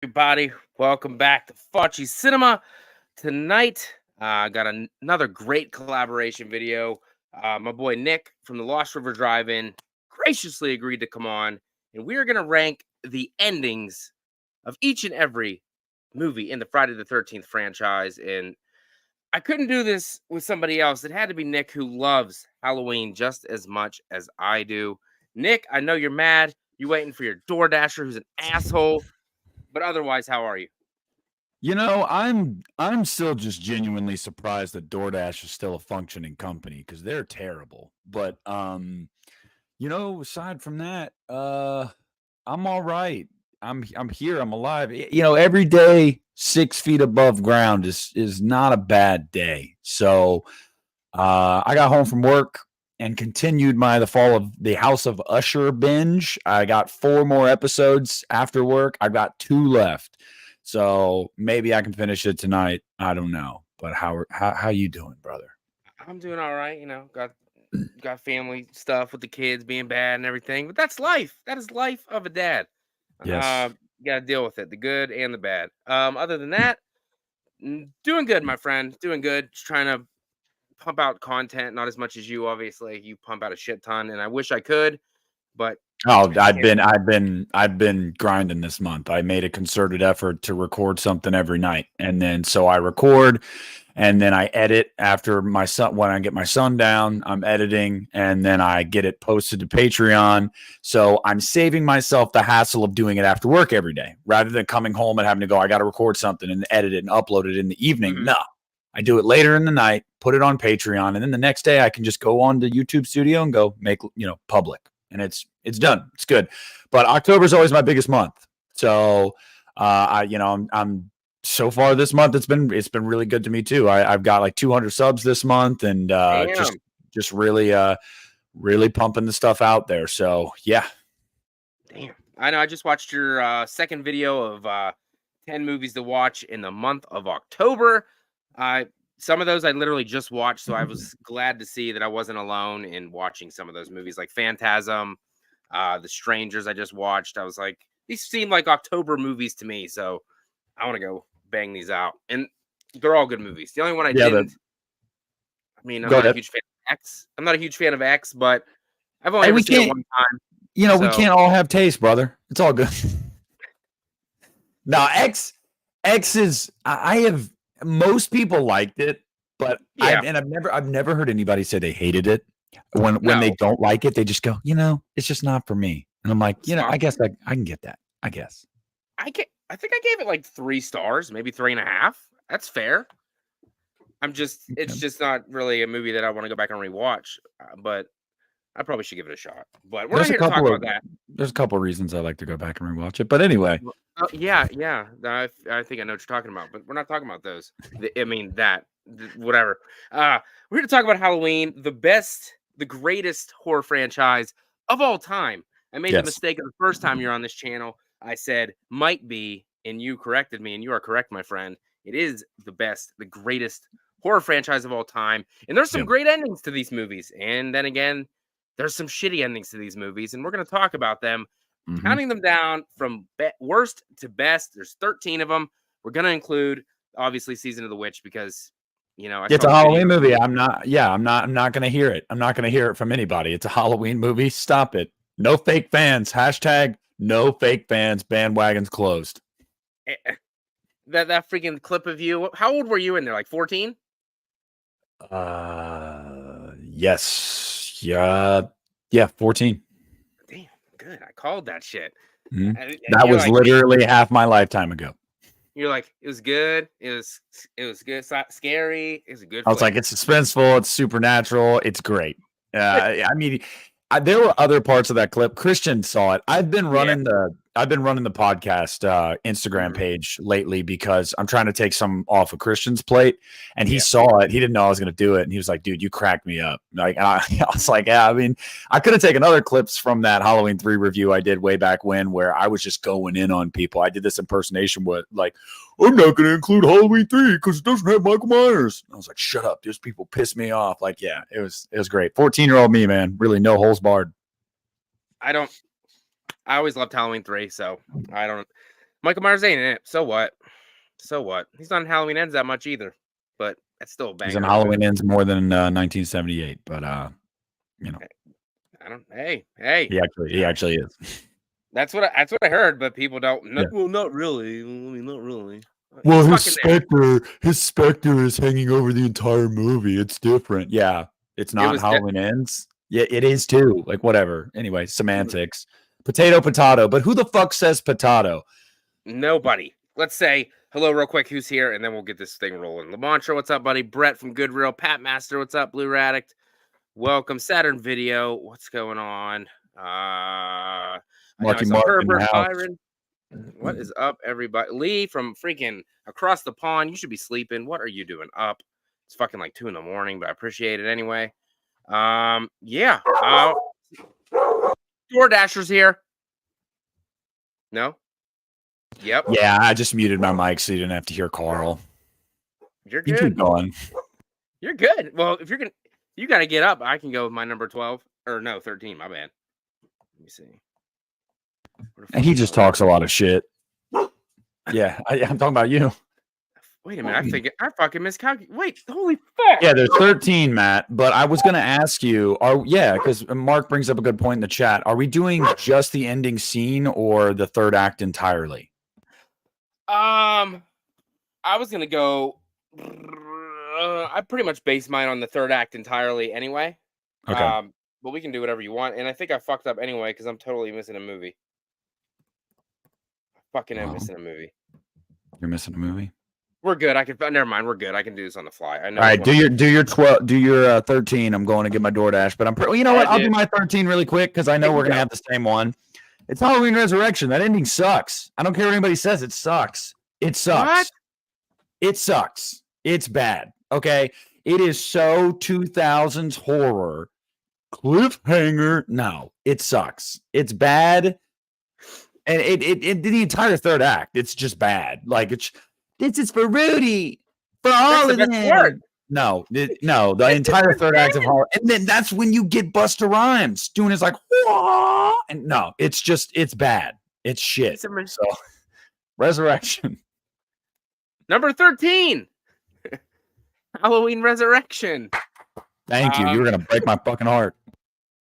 everybody? Welcome back to FACCI'S Cinema. Tonight, I got another great collaboration video. My boy Nick from the Lost River Drive-In graciously agreed to come on, and we are going to rank the endings of each and every movie in the Friday the 13th franchise. And I couldn't do this with somebody else. It had to be Nick, who loves Halloween just as much as I do. Nick, I know you're mad. You waiting for your DoorDasher, who's an asshole. But otherwise, how are you? I'm still just genuinely surprised that DoorDash is still a functioning company because they're terrible. But aside from that, I'm all right. I'm here. I'm alive. Every day 6 feet above ground is not a bad day. So I got home from work and continued the fall of the House of Usher binge. I got 4 more episodes after work. I've got 2 left. So maybe I can finish it tonight. I don't know. But how you doing, brother? I'm doing all right. Got family stuff with the kids being bad and everything. But that's life. That is life of a dad. Yes. You got to deal with it, the good and the bad. Other than that, doing good, my friend. Doing good. Just trying to pump out content. Not as much as you, obviously. You pump out a shit ton, and I wish I could, but Oh, I've been grinding this month. I made a concerted effort to record something every night. And then so I record and then I edit after my son. When I get my son down, I'm editing and then I get it posted to Patreon. So I'm saving myself the hassle of doing it after work every day rather than coming home and having to go, I got to record something and edit it and upload it in the evening. No, I do it later in the night, put it on Patreon. And then the next day I can just go on to YouTube Studio and go make, public. And it's done. It's good. But October is always my biggest month. So I'm so far this month it's been really good to me too. I've got like 200 subs this month and just really pumping the stuff out there. So yeah. Damn. I know I just watched your second video of 10 movies to watch in the month of October. Some of those I literally just watched, so I was glad to see that I wasn't alone in watching some of those movies, like Phantasm, The Strangers I just watched. I was like, these seem like October movies to me, so I want to go bang these out. And they're all good movies. The only one I didn't, I'm not a huge fan of X. I'm not a huge fan of X, but I've only ever seen it one time. We can't all have taste, brother. It's all good. No, X is, I have... Most people liked it, but I've never heard anybody say they hated it. When they don't like it, they just go, it's just not for me. And I'm like, I guess I can get that. I guess. I think I gave it like 3 stars, maybe 3.5. That's fair. It's just not really a movie that I want to go back and rewatch. But I probably should give it a shot. But we're not here to talk about that. There's a couple of reasons I like to go back and rewatch it. But anyway. Yeah. I think I know what you're talking about, but we're not talking about those. Whatever. We're here to talk about Halloween, the greatest horror franchise of all time. I made the mistake of the first time you're on this channel. I said might be, and you corrected me, and you are correct, my friend. It is the greatest horror franchise of all time. And there's some great endings to these movies. And then again, there's some shitty endings to these movies, and we're going to talk about them, counting them down from worst to best. There's 13 of them. We're going to include, obviously, Season of the Witch because, it's a Halloween movie. I'm not going to hear it. I'm not going to hear it from anybody. It's a Halloween movie. Stop it. No fake fans. Hashtag no fake fans. Bandwagon's closed. That freaking clip of you. How old were you in there? Like 14? Yes. Yeah, 14. Damn, good. I called that shit. That was literally half my lifetime ago. You're like, it was good. It was good. Scary. It was a good. I was like, it's suspenseful. It's supernatural. It's great. I mean, there were other parts of that clip. Christian saw it. I've been running the podcast Instagram page lately because I'm trying to take some off of Christian's plate, and he saw it. He didn't know I was going to do it, and he was like, "Dude, you cracked me up." Like, I was like, "Yeah." I mean, I could have taken other clips from that Halloween 3 review I did way back when, where I was just going in on people. I did this impersonation with like, "I'm not going to include Halloween 3 because it doesn't have Michael Myers." I was like, "Shut up!" Those people piss me off. Like, yeah, it was great. 14-year-old me, man, really no holes barred. I always loved Halloween 3, so I don't. Michael Myers ain't in it. So what? So what? He's not in Halloween Ends that much either, but that's still a banger. He's in Halloween Ends more than 1978, but you know, I don't. Hey, he actually is. That's what I heard, but people don't. Yeah. Well, not really. I mean, not really. Well, his specter is hanging over the entire movie. It's different. Yeah, it's not Halloween Ends. Yeah, it is too. Like whatever. Anyway, semantics. Potato. But who the fuck says potato? Nobody. Let's say hello real quick. Who's here? And then we'll get this thing rolling. Lamantra, what's up, buddy? Brett from Good Real. Pat Master, what's up? Blue Radict, welcome. Saturn Video, what's going on? Marky Mark, Herbert, Byron. What is up, everybody? Lee from freaking across the pond. You should be sleeping. What are you doing up? It's fucking like 2 a.m, but I appreciate it anyway. Yeah. DoorDashers here. No? Yep. Yeah, I just muted my mic so you didn't have to hear Carl. You're good. You keep going. You're good. Well, if you're gonna, you got to get up. I can go with my number 12 or no 13. My bad. Let me see. And he just talks a lot of shit. Yeah, I'm talking about you. Wait a minute. I fucking miscalculated. Wait, holy fuck. Yeah, there's 13, Matt. But I was gonna ask you, because Mark brings up a good point in the chat. Are we doing just the ending scene or the third act entirely? I was gonna go. I pretty much based mine on the third act entirely anyway. Okay. But we can do whatever you want. And I think I fucked up anyway because I'm totally missing a movie. I'm missing a movie. You're missing a movie? We're good. Never mind. We're good. I can do this on the fly. I know. All right, do your 12, do your 13. I'm going to get my DoorDash, but you know what? I'll do my 13 really quick because I know we're gonna have the same one. It's Halloween Resurrection. That ending sucks. I don't care what anybody says. It sucks. It sucks. What? It sucks. It's bad. Okay. It is so 2000s horror cliffhanger. No, it sucks. It's bad. And it the entire third act, it's just bad. Like this is for Rudy, for all of them. No, the entire third act of horror, and then that's when you get Busta Rhymes doing his like, whoa! And no, it's bad. It's shit. So, Resurrection, number 13, Halloween Resurrection. Thank you. You were gonna break my fucking heart.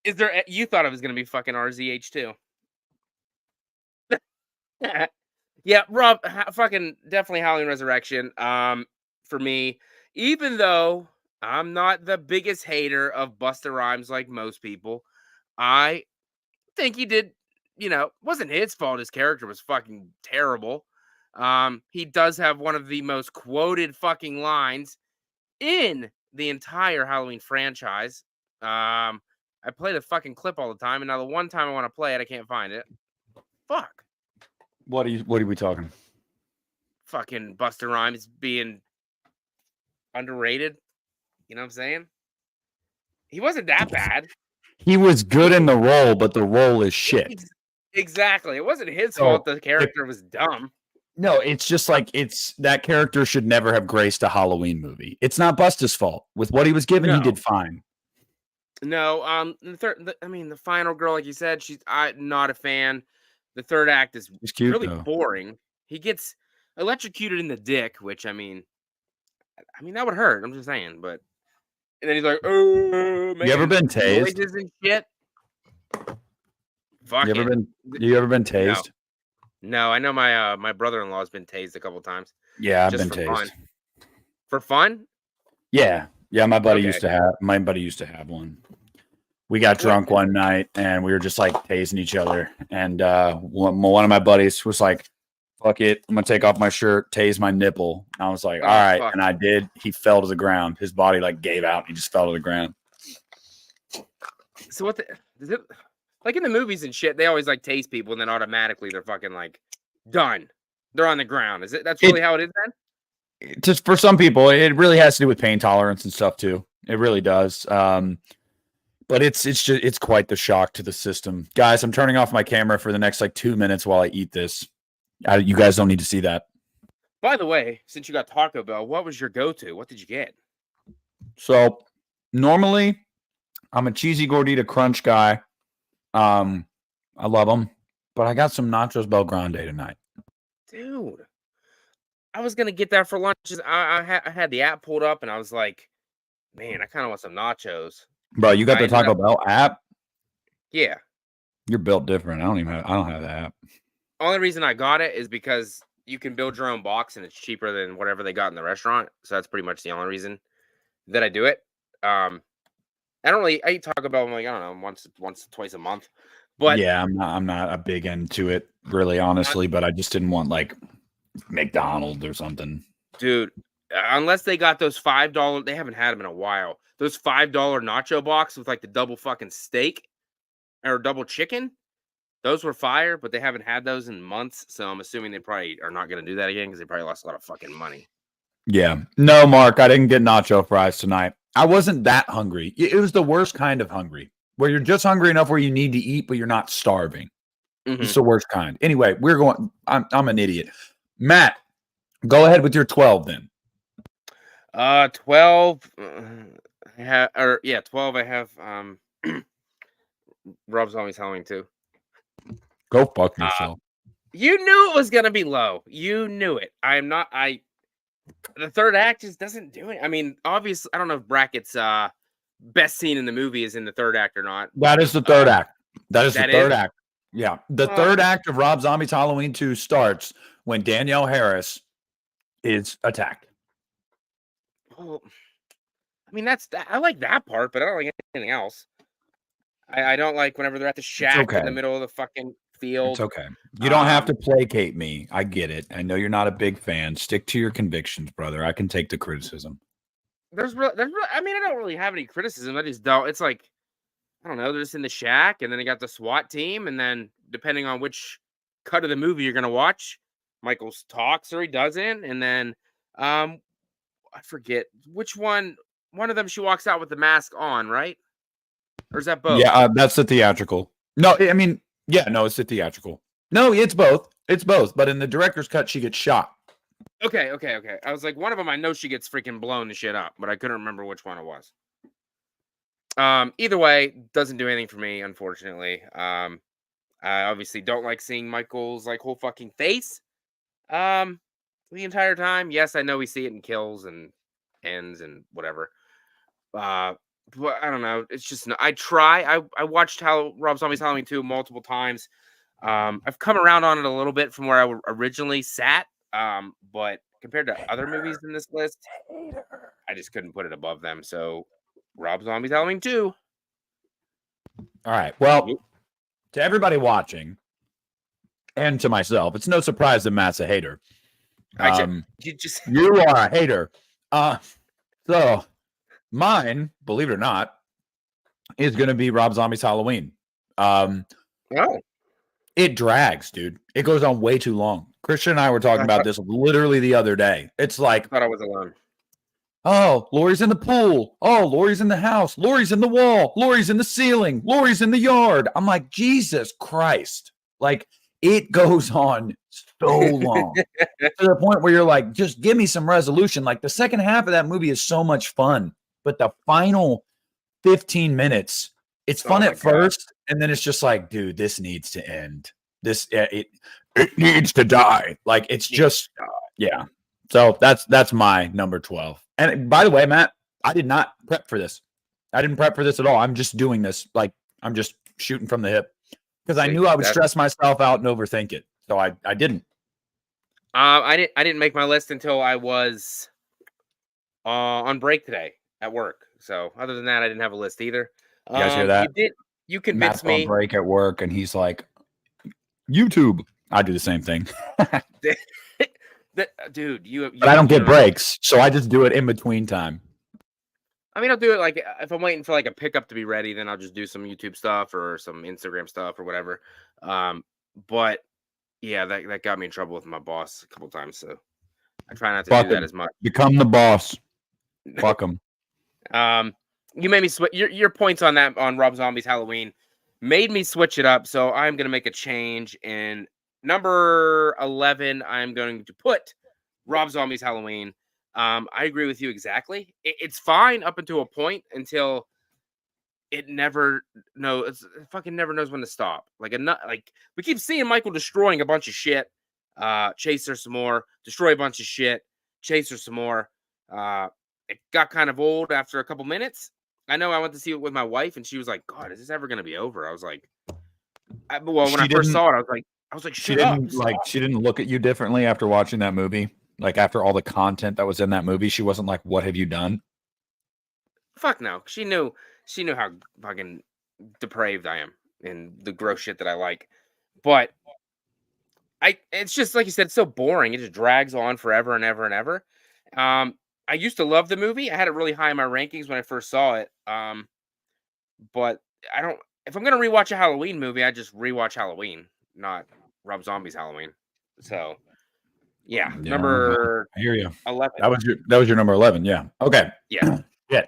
Is there? You thought it was gonna be fucking RZH too? Yeah, Rob, fucking definitely Halloween Resurrection. For me, even though I'm not the biggest hater of Busta Rhymes like most people, I think he did. Wasn't his fault. His character was fucking terrible. He does have one of the most quoted fucking lines in the entire Halloween franchise. I play the fucking clip all the time, and now the one time I want to play it, I can't find it. Fuck. What are we talking? Fucking Busta Rhymes being underrated. You know what I'm saying? He wasn't that bad. He was good in the role, but the role is shit. Exactly. It wasn't his fault the character was dumb. No, it's just like that character should never have graced a Halloween movie. It's not Busta's fault. With what he was given, he did fine. No, the final girl, like you said, I'm not a fan. The third act is cute, really though. boring. He gets electrocuted in the dick, which I mean that would hurt. I'm just saying, but and then he's like, "Oh, man, you ever been tased? Noises and shit." You ever been tased? No, I know my brother-in-law has been tased a couple times. Yeah, I've been tased. For fun? Yeah. My buddy used to have one. We got drunk one night and we were just like tasing each other. And one of my buddies was like, fuck it, I'm gonna take off my shirt, tase my nipple. And I was like, all right. Fuck. And I did. He fell to the ground. His body like gave out. He just fell to the ground. So is it like in the movies and shit, they always like tase people and then automatically they're fucking like done. They're on the ground. That's really how it is then? Just for some people, it really has to do with pain tolerance and stuff too. It really does. But it's quite the shock to the system. Guys, I'm turning off my camera for the next like 2 minutes while I eat this. You guys don't need to see that. By the way, since you got Taco Bell, what was your go-to? What did you get? So normally I'm a cheesy gordita crunch guy. I love them, but I got some nachos Bel Grande tonight. dude, I was gonna get that for lunch. I had the app pulled up, and I was like, man, I kind of want some nachos. Bro, you got I the ended Taco up, Bell app? yeah. You're built different. I don't have the app. Only reason I got it is because you can build your own box, and it's cheaper than whatever they got in the restaurant. So that's pretty much the only reason that I do it. I don't really. I eat Taco Bell like, I don't know, once twice a month, but Yeah, I'm not a big into it, really, honestly, but I just didn't want like McDonald's or something. dude, unless they got those $5, they haven't had them in a while. Those $5 nacho box with like the double fucking steak or double chicken, those were fire, but they haven't had those in months. So I'm assuming they probably are not going to do that again because they probably lost a lot of fucking money. Yeah. No, Mark, I didn't get nacho fries tonight. I wasn't that hungry. It was the worst kind of hungry, where you're just hungry enough where you need to eat, but you're not starving. It's the worst kind. Anyway, I'm an idiot. Matt, go ahead with your 12 then. 12. I have, 12. I have Rob Zombie's Halloween too. Go fuck yourself. You knew it was gonna be low. You knew it. I'm not. The third act just doesn't do it. I mean, obviously, I don't know if Brackett's best scene in the movie is in the third act or not. That is the third act. That is the third is? act. Yeah. The third act of Rob Zombie's Halloween 2 starts when Danielle Harris is attacked. Well, I mean, I like that part, but I don't like anything else. I don't like whenever they're at the shack in the middle of the fucking field. It's okay. You don't have to placate me. I get it. I know you're not a big fan. Stick to your convictions, brother. I can take the criticism. I mean, I don't really have any criticism. I just don't. It's like, I don't know. They're just in the shack, and then they got the SWAT team, and then depending on which cut of the movie you're gonna watch, Michael talks or he doesn't, and then I forget which one. One of them, she walks out with the mask on, right? Or is that both? Yeah, that's the theatrical. No, I mean, yeah, no, it's the theatrical. No, it's both. It's both. But in the director's cut, she gets shot. Okay. I was like, one of them, I know she gets freaking blown the shit up, but I couldn't remember which one it was. Either way, doesn't do anything for me, unfortunately. I obviously don't like seeing Michael's like whole fucking face. The entire time. Yes, I know we see it in kills and ends and whatever. But I don't know. It's just I watched Rob Zombie's Halloween 2 multiple times. I've come around on it a little bit from where I originally sat. But compared to other movies in this list, I just couldn't put it above them. So Rob Zombie's Halloween 2. All right. Well, to everybody watching and to myself, it's no surprise that Matt's a hater. You are a hater. So mine, believe it or not, is going to be Rob Zombie's Halloween. It drags, dude. It goes on way too long. Christian and I were talking about this literally the other day. It's like, I thought I was alone. Oh, Lori's in the pool. Oh, Lori's in the house. Lori's in the wall. Lori's in the ceiling. Lori's in the yard. I'm like, Jesus Christ. Like, it goes on so long to the point where you're like, just give me some resolution. Like, the second half of that movie is so much fun, but the final 15 minutes, it's fun at first, and then it's just like, dude, this needs to end. It needs to die. Like, it's just, yeah. So that's my number 12. And by the way, Matt, I did not prep for this. I didn't prep for this at all. I'm just doing this. Like, I'm just shooting from the hip because I knew I would stress myself out and overthink it. So I didn't. I didn't make my list until I was on break today at work. So other than that, I didn't have a list either. You guys hear that? You convinced me. On break at work, and he's like, YouTube. I do the same thing. Dude, but I don't get breaks, so I just do it in between time. I mean, I'll do it like if I'm waiting for like a pickup to be ready, then I'll just do some YouTube stuff or some Instagram stuff or whatever. But yeah, that got me in trouble with my boss a couple times, so I try not to do that as much. Become the boss. Fuck him. You made me switch your points on that on Rob Zombie's Halloween made me switch it up, so I'm gonna make a change. In number 11, I'm going to put Rob Zombie's Halloween. I agree with you exactly. It's fine up until a point until it fucking never knows when to stop. Like we keep seeing Michael destroying a bunch of shit. chase her some more, destroy a bunch of shit, chase her some more. It got kind of old after a couple minutes. I know I went to see it with my wife, and she was like, "God, is this ever gonna be over?" I was like, "Well, when She I first didn't. saw it, I was like, She shut up, didn't like. stop." She didn't look at you differently after watching that movie. Like after all the content that was in that movie, she wasn't like, "What have you done?" Fuck no. She knew how fucking depraved I am and the gross shit that I like. But it's just like you said, it's so boring. It just drags on forever and ever and ever. I used to love the movie. I had it really high in my rankings when I first saw it. But I don't. If I'm gonna rewatch a Halloween movie, I just rewatch Halloween, not Rob Zombie's Halloween. So yeah, Yeah, number I hear you. 11. That was your number 11. Yeah. Okay. Yeah. Yeah.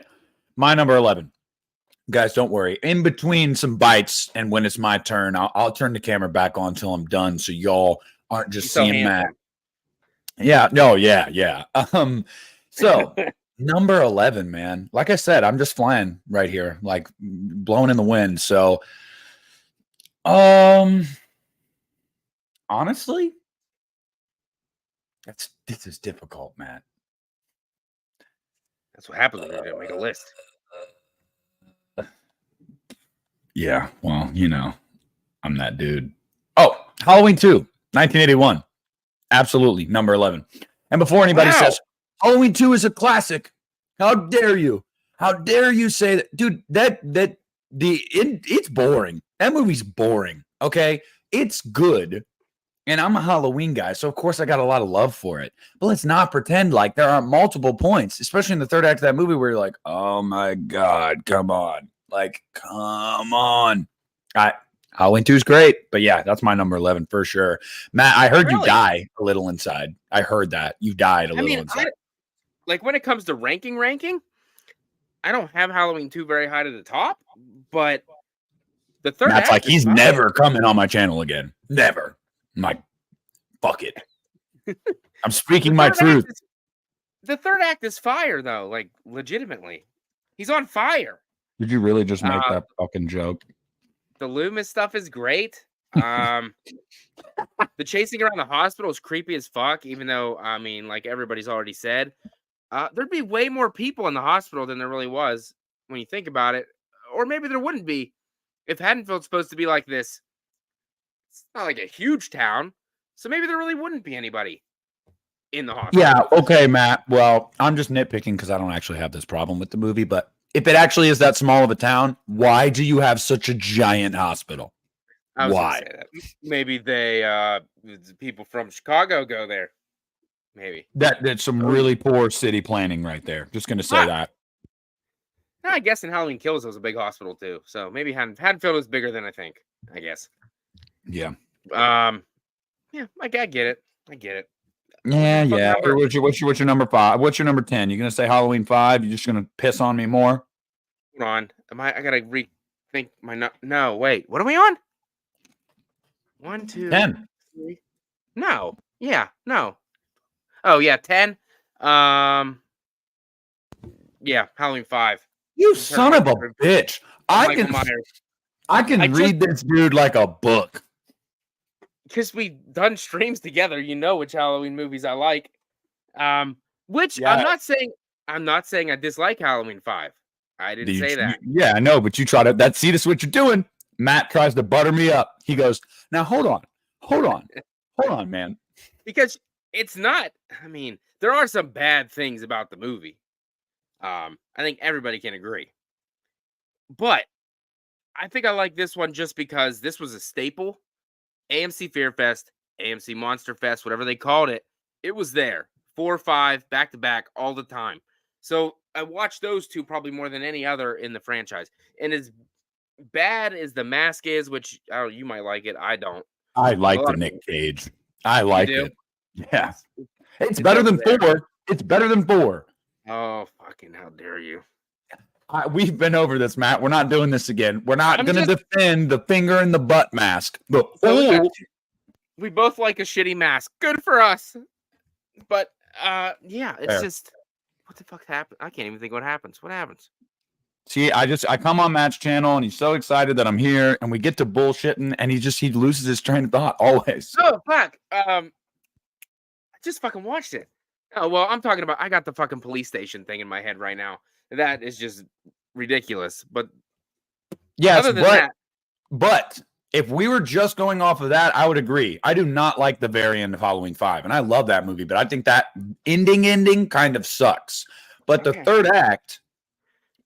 My number 11. Guys, don't worry. In between some bites and when it's my turn, I'll turn the camera back on until I'm done so y'all aren't just He's so seeing Matt. handsome. Yeah, no, yeah. So number 11, man. Like I said, I'm just flying right here, like blowing in the wind. So honestly, this is difficult, Matt. That's what happens when you don't make a list. Yeah, well, I'm that dude. Oh, Halloween 2, 1981. Absolutely, number 11. And before anybody says Halloween 2 is a classic, how dare you? How dare you say that? Dude, it's boring. That movie's boring, okay? It's good. And I'm a Halloween guy, so of course I got a lot of love for it. But let's not pretend like there aren't multiple points, especially in the third act of that movie where you're like, oh my God, come on. Like, come on. Halloween 2 is great, but yeah, that's my number 11 for sure. Matt, I heard you die a little inside. I heard that. You died a little inside. Like when it comes to ranking, I don't have Halloween 2 very high to the top, but the third Matt's act like, he's fine. never coming on my channel again. Never. I'm like, fuck it. I'm speaking my truth. The third act is fire, though. Like, legitimately. He's on fire. Did you really just make that fucking joke? The Loomis stuff is great. The chasing around the hospital is creepy as fuck, even though, I mean, like everybody's already said, there'd be way more people in the hospital than there really was when you think about it. Or maybe there wouldn't be. If Haddonfield's supposed to be like this, it's not like a huge town, so maybe there really wouldn't be anybody in the hospital. Yeah, okay, Matt. Well, I'm just nitpicking because I don't actually have this problem with the movie, but if it actually is that small of a town, why do you have such a giant hospital? Why? Say that. Maybe they people from Chicago go there. Maybe that's some really poor city planning right there. Just gonna say that. I guess in Halloween Kills it was a big hospital too, so maybe Haddonfield was bigger than I think. I guess. Yeah. Yeah, I get it. I get it. Yeah. What's your number 5? What's your number 10? You gonna say Halloween 5? You just gonna piss on me more? Hold on. I gotta rethink my no. Wait, what are we on? 1, 2, 10. 3. No. Yeah. No. Oh yeah, 10. Yeah, Halloween 5. You son of a bitch! I can read this dude like a book. Because we've done streams together, you know which Halloween movies I like. Which yeah. I'm not saying I dislike Halloween 5. I didn't say that. Yeah, I know, but you try to that's what you're doing. Matt tries to butter me up. He goes, now hold on, man. Because it's not, I mean, there are some bad things about the movie. I think everybody can agree. But I think I like this one just because this was a staple. AMC Fear Fest, AMC Monster Fest, whatever they called it, it was there. 4 or 5, back to back, all the time. So I watched those two probably more than any other in the franchise. And as bad as The Mask is, which you might like it, I don't. I like the Nick Cage. I like it. Yeah. It's better than 4. It's better than 4. Oh, fucking how dare you. We've been over this, Matt. We're not doing this again. We're not going to defend the finger in the butt mask. We both like a shitty mask. Good for us. But, yeah, it's just, what the fuck happened? I can't even think what happens. What happens? See, I come on Matt's channel and he's so excited that I'm here and we get to bullshitting and he loses his train of thought always. Oh, fuck. just fucking watched it. Oh, well, I'm talking about I got the fucking police station thing in my head right now. That is just ridiculous. But Yes, other than that, but if we were just going off of that, I would agree. I do not like the very end of Halloween 5, and I love that movie, but I think that ending kind of sucks. But the third act,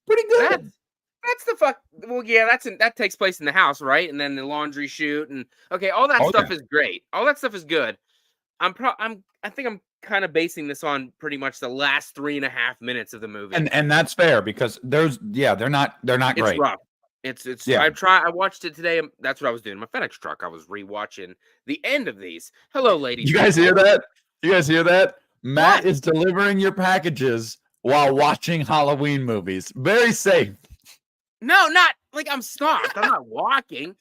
pretty good. that's the fuck. Well, yeah, that takes place in the house, right? And then the laundry chute, and okay, all that stuff is great. All that stuff is good. I think I'm kind of basing this on pretty much the last 3.5 minutes of the movie, and that's fair because they're not it's great. rough. It's Yeah. I watched it today. That's what I was doing. My FedEx truck. I was rewatching the end of these. Hello, ladies. You guys hear that? You guys hear that? Matt is delivering your packages while watching Halloween movies. Very safe. No, not like I'm stopped. I'm not walking.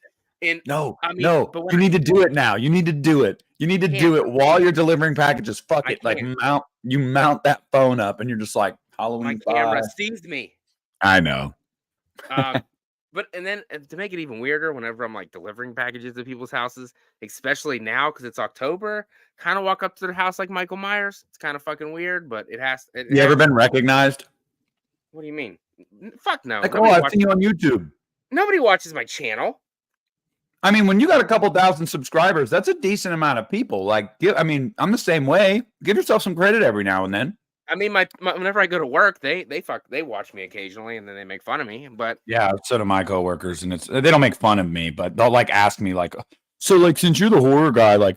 And no, I mean, no, but you need to do it now. You need to do it. You need to do it while you're delivering packages. Fuck it. Like mount that phone up and you're just like Halloween 5. My camera sees me. I know. But and then to make it even weirder, whenever I'm like delivering packages to people's houses, especially now because it's October, kind of walk up to their house like Michael Myers. It's kind of fucking weird, but it has. You ever been recognized? What do you mean? Fuck no. Like, I've seen you on YouTube. Nobody watches my channel. I mean, when you got a couple thousand subscribers, that's a decent amount of people. Like, I'm the same way. Give yourself some credit every now and then. I mean, my whenever I go to work, they watch me occasionally, and then they make fun of me. But yeah, so do my coworkers, and they don't make fun of me, but they'll like ask me like, so like since you're the horror guy, like,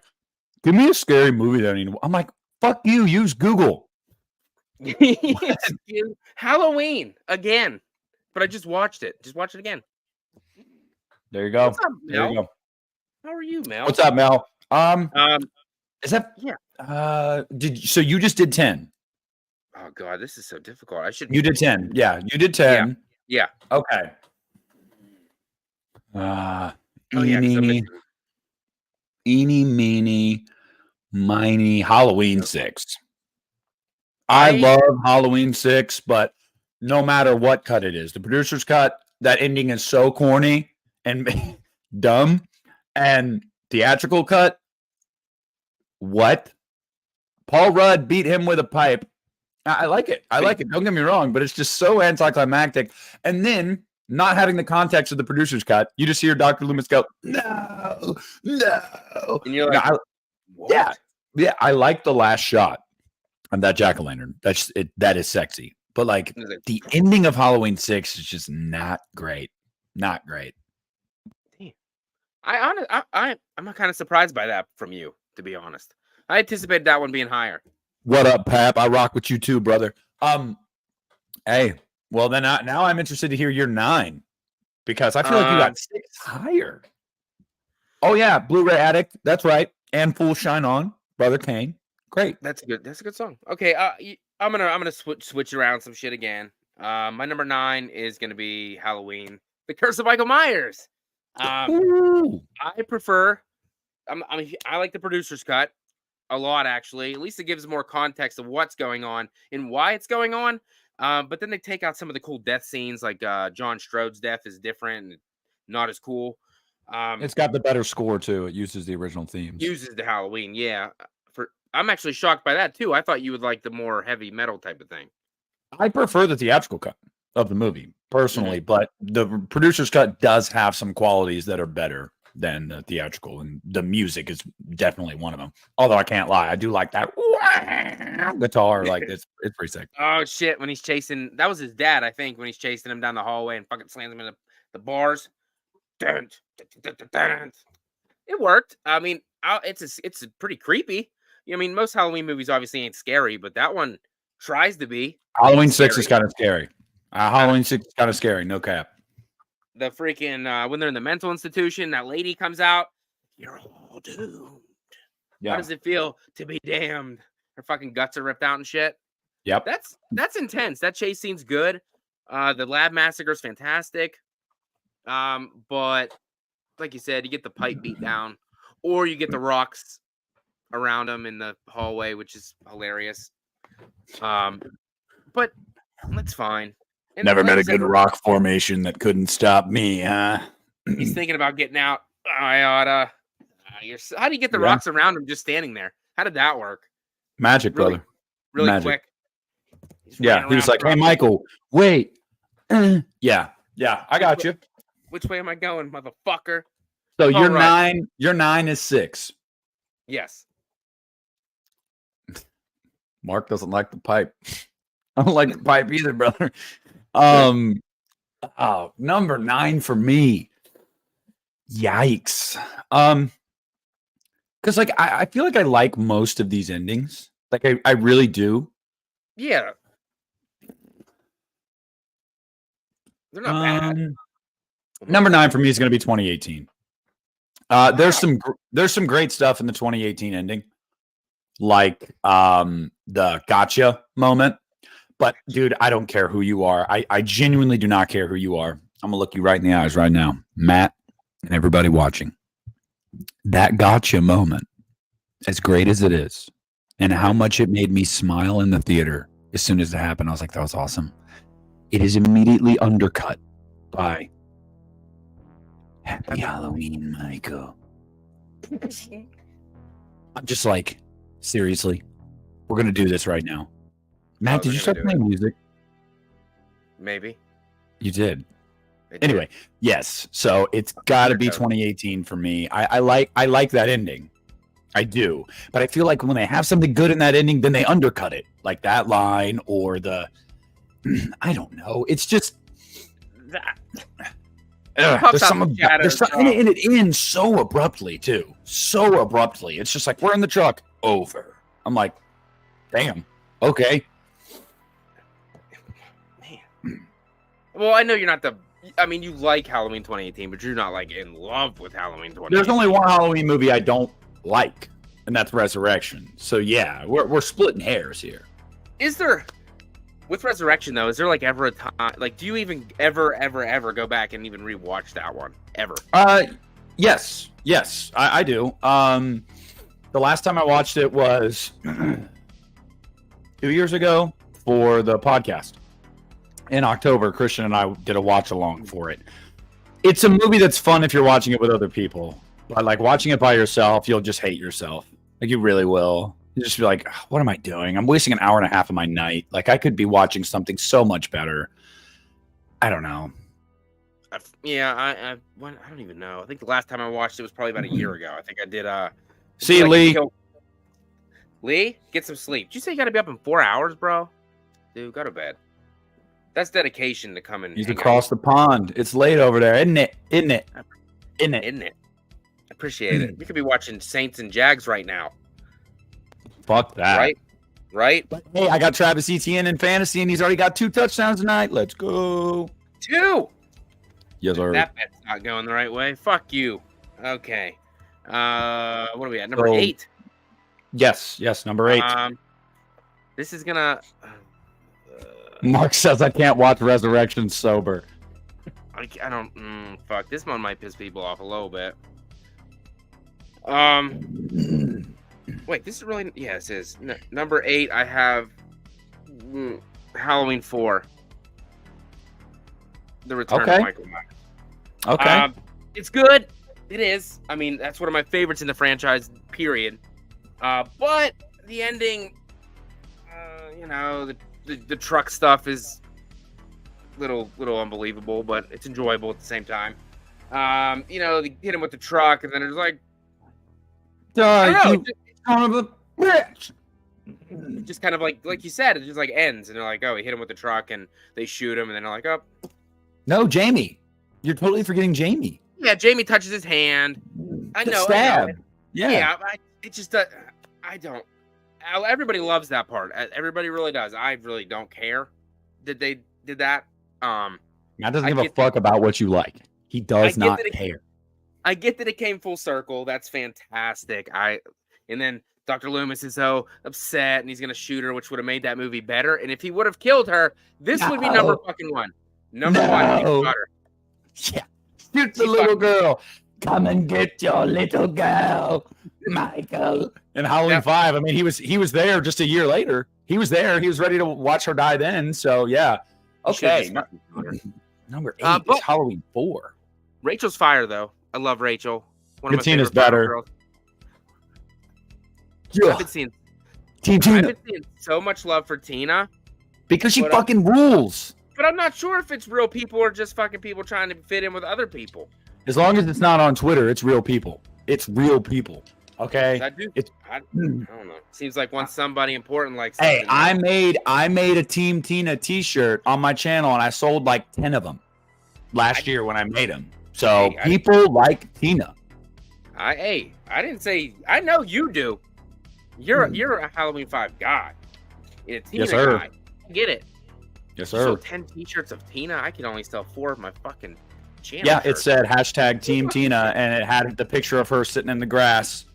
give me a scary movie that I need to. I'm like, fuck you. Use Google. Halloween again, but I just watched it. Just watch it again. There you go. What's up, Mel? There you go. How are you, Mel? What's up, Mel? Is that yeah? So you just did 10? Oh God, this is so difficult. You did 10. Yeah, you did 10. Yeah. Okay. Eeny, meeny, miny, Halloween 6. I love Halloween 6, but no matter what cut it is, the producer's cut, that ending is so corny and dumb, and theatrical cut, what? Paul Rudd beat him with a pipe. I like it. Don't get me wrong, but it's just so anticlimactic. And then not having the context of the producer's cut, you just hear Dr. Loomis go, no. And you're like, yeah. I like the last shot of that jack-o'-lantern. That is sexy. But like the ending of Halloween 6 is just not great. Not great. Damn. I'm kind of surprised by that from you, to be honest. I anticipated that one being higher. What up, Pap? I rock with you too, brother. Hey, well then now I'm interested to hear your 9 because I feel like you got 6 higher. Oh yeah, Blu-ray Addict. That's right, and Full Shine On, Brother Kane. Great. That's good. That's a good song. Okay, I'm gonna switch around some shit again. My number 9 is gonna be Halloween: The Curse of Michael Myers. I prefer. I like the producer's cut a lot, actually. At least it gives more context of what's going on and why it's going on. But then they take out some of the cool death scenes, like John Strode's death is different and not as cool. It's got the better score too. It uses the original themes. Uses the Halloween, yeah. I'm actually shocked by that too. I thought you would like the more heavy metal type of thing. I prefer the theatrical cut of the movie personally, but the producer's cut does have some qualities that are better than the theatrical, and the music is definitely one of them. Although I can't lie, I do like that guitar. Like it's pretty sick. Oh shit! When he's chasing, that was his dad, I think. When he's chasing him down the hallway and fucking slams him in the bars. It worked. I mean, it's pretty creepy. I mean, most Halloween movies obviously ain't scary, but that one tries to be. Halloween 6 is kind of scary. Halloween 6 is kind of scary. No cap. The freaking when they're in the mental institution, that lady comes out. You're all doomed. Yeah. How does it feel to be damned? Her fucking guts are ripped out and shit. Yep. That's intense. That chase scene's good. The lab massacre is fantastic. But like you said, you get the pipe beat down, or you get the rocks around them in the hallway, which is hilarious. But that's fine. And never met a good rock formation that couldn't stop me, huh? He's thinking about getting out. I oughta. How do you get the rocks around him just standing there? How did that work? Magic, Really, brother. really Magic. quick. Yeah, he was like, "Hey, Michael, wait." Yeah, I got you. Which way am I going, motherfucker? So All your right. 9, your 9 is 6. Yes. Mark doesn't like the pipe. I don't like the pipe either, brother. Oh, number 9 for me. Yikes. Because like I feel like I like most of these endings. Like I really do. Yeah. They're not bad. Number 9 for me is going to be 2018. There's some great stuff in the 2018 ending, like the gotcha moment. But dude, I don't care who you are. I genuinely do not care who you are. I'm gonna look you right in the eyes right now, Matt, and everybody watching. That gotcha moment, as great as it is, and how much it made me smile in the theater as soon as it happened, I was like, that was awesome. It is immediately undercut by Happy Halloween, Michael. I'm just like, seriously, we're going to do this right now. Matt, did you start playing music? Maybe. You did. Anyway, yes. So it's got to be 2018 for me. I like that ending. I do. But I feel like when they have something good in that ending, then they undercut it. Like that line or the, I don't know. It's just that. There's some and it ends so abruptly too. So abruptly. It's just like, we're in the truck. Over. I'm like, damn. Okay. Man. Well, I know you're not you like Halloween 2018, but you're not like in love with Halloween 2018. There's only one Halloween movie I don't like, and that's Resurrection. So yeah, we're splitting hairs here. Is there, with Resurrection though, is there like ever a time, like do you even ever go back and even rewatch that one ever? Yes, I do. The last time I watched it was 2 years ago for the podcast. In October, Christian and I did a watch along for it. It's a movie that's fun if you're watching it with other people. But like watching it by yourself, you'll just hate yourself. Like you really will. You just be like, what am I doing? I'm wasting an hour and a half of my night. Like I could be watching something so much better. I don't know. I don't even know. I think the last time I watched it was probably about a year ago. I think I did. See, Lee. Lee, get some sleep. Did you say you got to be up in 4 hours, bro? Dude, go to bed. That's dedication to come and. He's across the pond. It's late over there, isn't it? I appreciate it. We could be watching Saints and Jags right now. Fuck that. Right? But, hey, I got Travis Etienne in fantasy, and he's already got 2 touchdowns tonight. Let's go. 2. Yes, sir. That bet's not going the right way. Fuck you. Okay. What are we at? Number 8. Yes, number 8. This is gonna. Mark says I can't watch Resurrection sober. I don't. Fuck. This one might piss people off a little bit. Wait. This is really. Yeah, this is number 8. I have Halloween 4. The Return of Michael Myers. Okay. It's good. It is. I mean, that's one of my favorites in the franchise. Period. But the ending. The truck stuff is little unbelievable, but it's enjoyable at the same time. They hit him with the truck, and then it's like, just kind of like you said, it just like ends, and they're like, oh, he hit him with the truck, and they shoot him, and then they're like, oh, no, Jamie, you're totally forgetting Jamie. Yeah, Jamie touches his hand. I know. Yeah. It just I don't. Everybody loves that part. Everybody really does. I really don't care that they did that. Matt doesn't give a fuck about what you like. He does not care. I get that it came full circle. That's fantastic. And then Dr. Loomis is so upset and he's gonna shoot her, which would have made that movie better. And if he would have killed her, this would be number fucking 1. Number 1. He shot her. Yeah. Shoot the little girl. Come and get your little girl, Michael. In Halloween 5, I mean, he was there just a year later. He was there. He was ready to watch her die then. So yeah. Okay. Number 8 is Halloween 4. Rachel's fire though. I love Rachel. One of my favorite better. Girls. I've been seeing Team I've Tina. been seeing so much love for Tina. Because she But, fucking rules. But I'm not sure if it's real people or just fucking people trying to fit in with other people. As long as it's not on Twitter, it's real people. It's real people. Okay. I don't know. Seems like once somebody important like Hey, I made a Team Tina t-shirt on my channel and I sold like 10 of them last year when I made them. So people like Tina. I didn't say I know you do. You're a Halloween 5 god. Tina Yes, sir. guy. I get it. Yes, sir. So 10 t-shirts of Tina, I can only sell 4 of my fucking channel. Yeah, shirts. it said hashtag Team Tina and it had the picture of her sitting in the grass.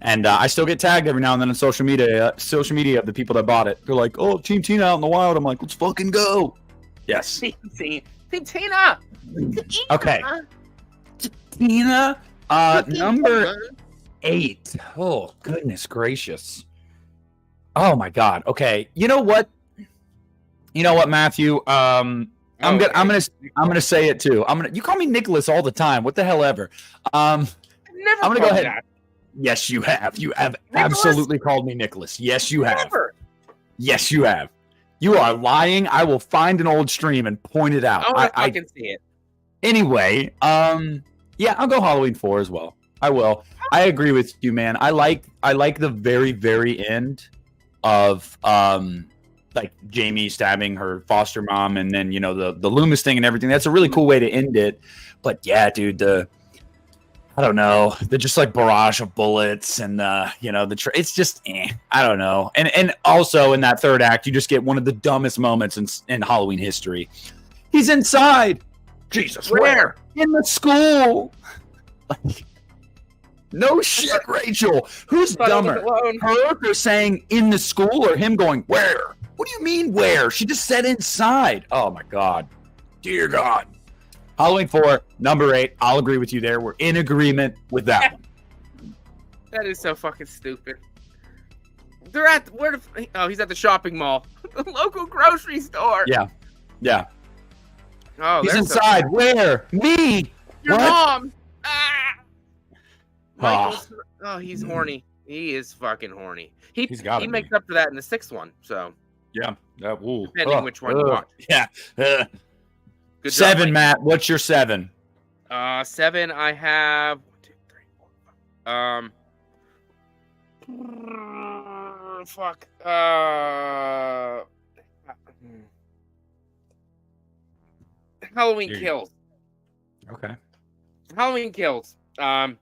And I still get tagged every now and then on social media of the people that bought it. They're like, "Oh, Team Tina out in the wild." I'm like, "Let's fucking go." Yes. Team Tina. Okay. Tina, number 8. Oh, goodness gracious. Oh my God. Okay. You know what, Matthew? I'm gonna say it too. You call me Nicholas all the time. What the hell ever. Never I'm gonna go ahead. That. Yes, you have. You have Nicholas? absolutely called me Nicholas. Yes, you have. Never. Yes, you have. You are lying. I will find an old stream and point it out. I can see it. Anyway, yeah, I'll go Halloween 4 as well. I will. I agree with you, man. I like the very, very end of like Jamie stabbing her foster mom and then the Loomis thing and everything. That's a really cool way to end it. But yeah, dude, I don't know. They're just like barrage of bullets and it's just I don't know. And also in that third act, you just get one of the dumbest moments in Halloween history. He's inside. Jesus, where? In the school. Like, no shit, Rachel. Who's dumber? Her for saying in the school or him going where? What do you mean where? She just said inside. Oh my God. Dear God. Halloween 4, number 8. I'll agree with you there. We're in agreement with that one. That is so fucking stupid. They're at he's at the shopping mall, the local grocery store. Yeah. Oh, he's inside. Where? Me. Your what? mom. Michael's, he's horny. He is fucking horny. He makes up for that in the 6th one. So yeah. Depending which one you watch. Yeah. Good 7, job, Matt. What's your 7? 7. I have 1, 2, 3, 4. Fuck. Halloween Kills. Okay. Halloween Kills. When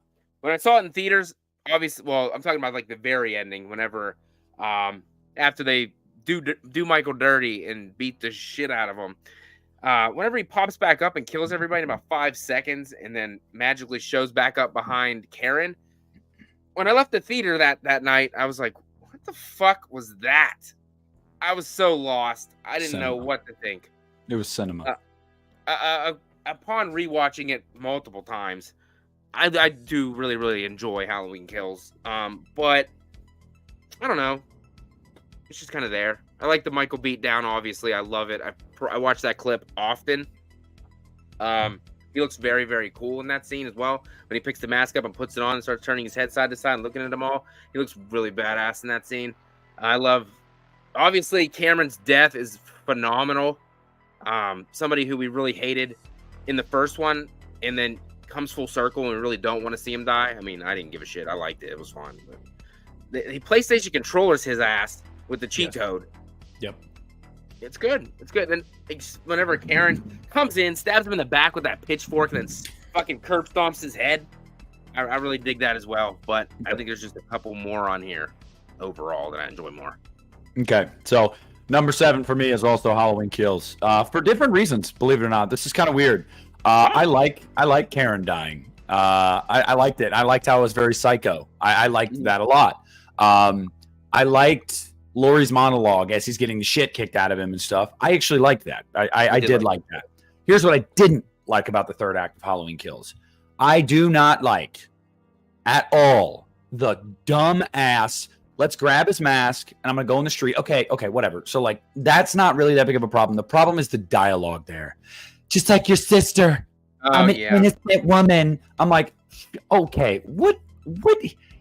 I saw it in theaters, obviously, well, I'm talking about like the very ending. Whenever, after they do Michael dirty and beat the shit out of him. Whenever he pops back up and kills everybody in about 5 seconds and then magically shows back up behind Karen. When I left the theater that night, I was like, what the fuck was that? I was so lost. I didn't know what to think. It was cinema. Upon rewatching it multiple times, I do really, really enjoy Halloween Kills. But I don't know. It's just kind of there. I like the Michael beatdown, obviously. I love it. I watch that clip often. He looks very, very cool in that scene as well. When he picks the mask up and puts it on and starts turning his head side to side and looking at them all, he looks really badass in that scene. Obviously, Cameron's death is phenomenal. Somebody who we really hated in the first one and then comes full circle and we really don't want to see him die. I mean, I didn't give a shit. I liked it. It was fun. But the PlayStation controllers his ass with the cheat code. Yep. It's good. It's good. And whenever Karen comes in, stabs him in the back with that pitchfork, and then fucking curb stomps his head, I really dig that as well. But I think there's just a couple more on here overall that I enjoy more. Okay. So number 7 for me is also Halloween Kills. For different reasons, believe it or not. This is kind of weird. I like Karen dying. I liked it. I liked how it was very psycho. I liked that a lot. I liked Laurie's monologue as he's getting the shit kicked out of him and stuff. I actually liked that. I did like that. Here's what I didn't like about the third act of Halloween Kills. I do not like at all the dumb ass, let's grab his mask and I'm going to go in the street. Okay, whatever. So like, that's not really that big of a problem. The problem is the dialogue there. Just like your sister. I'm an innocent woman. I'm like, okay, what?